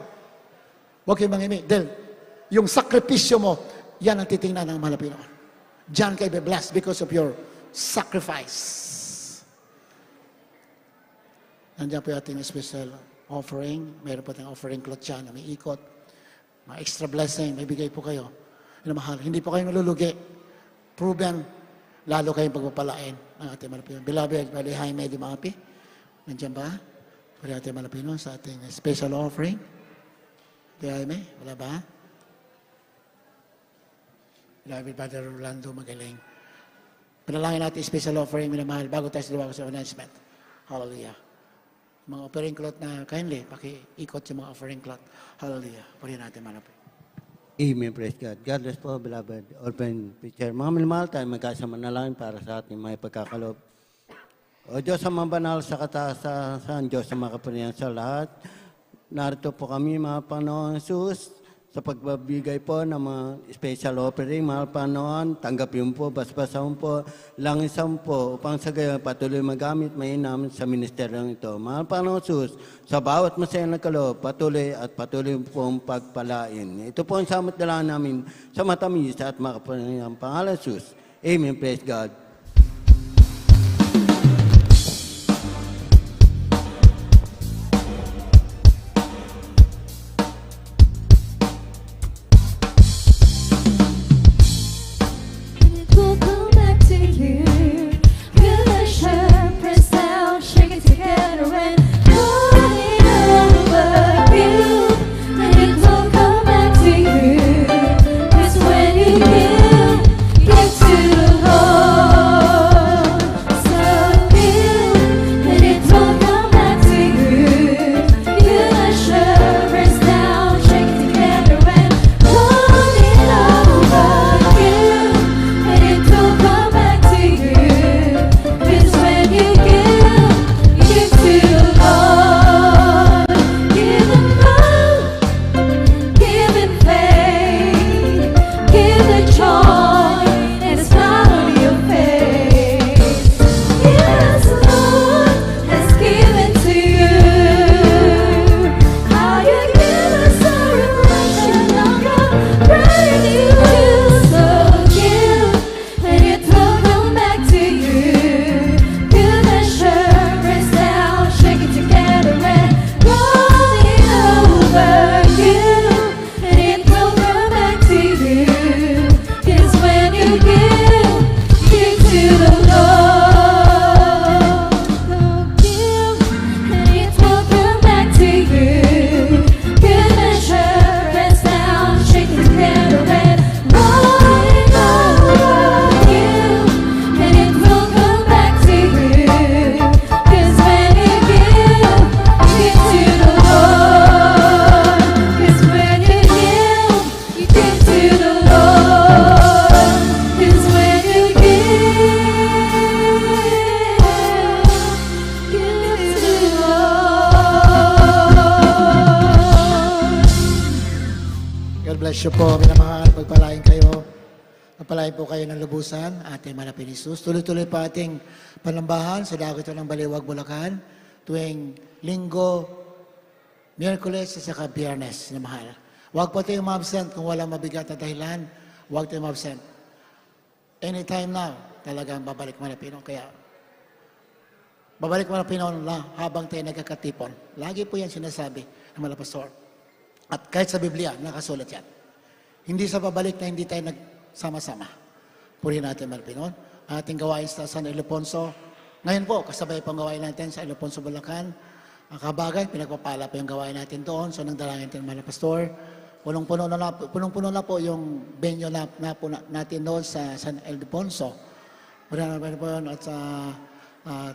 Huwag kayong mangimi. Dahil yung sakripisyo mo, yan ang titingnan ng mahal na Panginoon. Diyan kayo be blessed because of your sacrifice. Nandiyan po yung ating special offering. Meron po tayong offering cloth dyan na may ikot. Mga extra blessing, may bigay po kayo. Mahal. Hindi po kayo malulugi. Proven, lalo kayong pagpapalain ng ating Malapino. Beloved, Bali Jaime Di Maapi, nandiyan ba? Bali ating Malapino sa ating special offering. Di Jaime, wala ba? Beloved Brother Rolando Magaling. Panalangin natin special offering, minamahal, bago tayo sa sa announcement. Hallelujah. Mga offering cloth na kindly, paki-ikot yung mga offering cloth. Hallelujah. Puri natin Malapino. Amen, praise God. God bless po, beloved orphan preacher. Mga minamahal tayo, magkasama na lang para sa ating mga pagkakalob. O Diyos sa mga banal sa kataasan, Diyos sa mga kapurihan sa lahat. Narito po kami, mga Panginoon Jesus, sa pagbabigay po ng mga special offering, mga Panginoon, tanggapin po, basbasan po, langisan po, upang sa gayon patuloy magamit mainam sa ministeryong ito. Mga Panginoon Jesus, sa bawat masaya na kaloob, patuloy pong pagpalain. Ito po ang samot na lang namin sa matamis at makapangyang pangalan Jesus. Amen. Praise God. We'll come back to you. Feel the shirt pressed down, shake it together and rolling over you. And it will come back to you. It's when you give to the Lord. So give, and it will come back to you. Feel the shirt pressed down, shake it together and rolling over you. And it will come back to you. It's when you give to the Lord. Give Him love, give Him faith, give the joy and a smile on your face. Yes, the Lord has given to you. How you give us a reflection of your brand new will. So give, and it will come back to you. Good measure, press down, shake it together and roll it over you. And it will come back to you. It's when you give to the Lord. So give, and it will come back to you. Good measure, press down, shake it together and roll it over you. And it will come back to you. 'Cause when you give to the Lord. 'Cause when you give to the Lord. 'Cause when you give to the Lord. God bless you po, minamahal, pagpalain kayo. Pagpalain po kayo ng lubusan, ating Manapin Jesus. Tuloy-tuloy pa ating panambahan sa Dagito ng Baliwag, Bulacan, tuwing Linggo, Miyerkules, at saka Biyernes, minamahal. Huwag po tayong ma-absent kung walang mabigat na dahilan. Huwag tayong ma-absent. Anytime now, talagang babalik Manapin. Kaya, babalik Manapin na habang tayo nagkakatipon. Lagi po yan sinasabi ng mga pastor. At kahit sa Biblia, nakasulat yan. Hindi sa babalik na hindi tayo nagsama-sama. Purihin natin Malpinon. Ating gawain sa San Ildefonso. Ngayon po, kasabay pang gawain natin sa Ildefonso, Bulacan. Ang kabagay, pinagpapala po yung gawain natin doon. So, nang dalangin natin mga pastor. punong-puno na po yung venue natin doon sa San Ildefonso. Marami po yun. At sa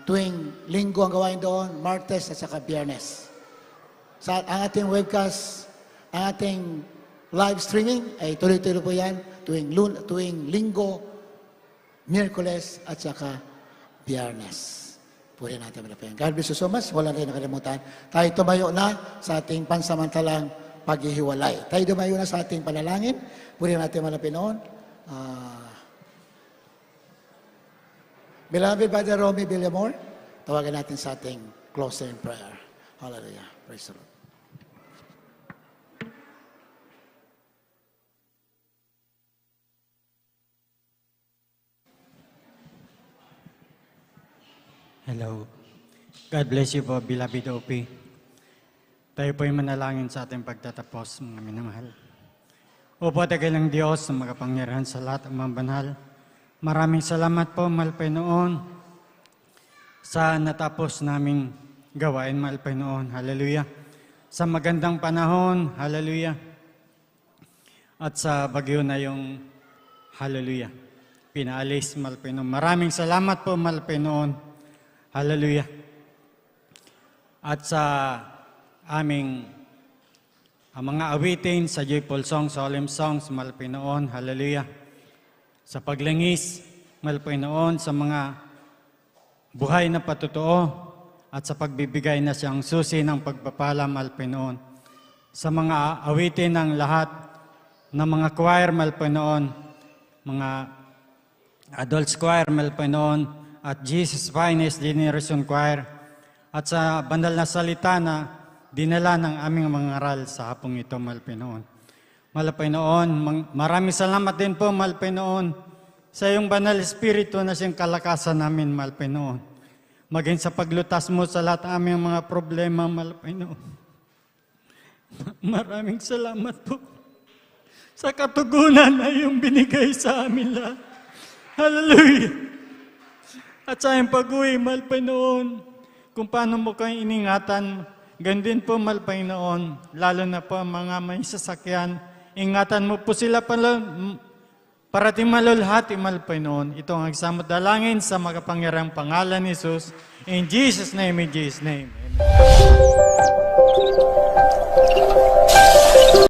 tuwing linggo ang gawain doon, Martes at saka Biyernes. Ang ating webcast, ang ating live streaming ay tuloy-tuloy po yan tuwing linggo, Miyerkules at saka Biyernes. Puri natin malapit. God bless you so much. Wala rin nakalimutan. Tayo tumayo na sa ating pansamantalang paghihiwalay. Tayo tumayo na sa ating panalangin. Puri natin malapit noon. Beloved Brother Romy Villamor, tawagan natin sa ating closing prayer. Hallelujah. Praise the Lord. Hello. God bless you po, beloved OP. Tayo po'y manalangin sa ating pagtatapos, mga minamahal. Opo, dakilang Diyos na makapangyarihan sa lahat ng mga banal. Maraming salamat po, mahal Panginoon, sa natapos naming gawain, mahal Panginoon. Hallelujah. Sa magandang panahon, hallelujah. At sa bagyo na yung hallelujah. Pinaalis, mahal Panginoon. Maraming salamat po, mahal Panginoon. Hallelujah. At sa aming mga awitin sa joyful songs, solemn songs, mahal Panginoon, hallelujah. Sa paglingis, mahal Panginoon, sa mga buhay na patotoo at sa pagbibigay na siyang susi ng pagpapala, mahal Panginoon. Sa mga awitin ng lahat ng mga choir, mahal Panginoon, mga adults choir, mahal Panginoon, at Jesus Finest Generation Choir, at sa banal na salita na dinala ng aming mga aral sa hapong ito, mahal Panginoon. Mahal Panginoon, maraming salamat din po, mahal Panginoon, sa iyong banal espiritu na siyang kalakasan namin, mahal Panginoon. Maging sa paglutas mo sa lahat ng aming mga problema, mahal Panginoon. Maraming salamat po sa katugunan na iyong binigay sa amin lahat. Hallelujah! At sa iyong pag-uwi, mahal Panginoon, kung paano mo kayo iningatan, ganun din po, mahal Panginoon, lalo na po ang mga may sasakyan, ingatan mo po sila parating malulhati, mahal Panginoon. Ito ang agsamot dalangin sa makapangyarang pangalan ni Jesus. In Jesus' name, in Jesus' name. Amen.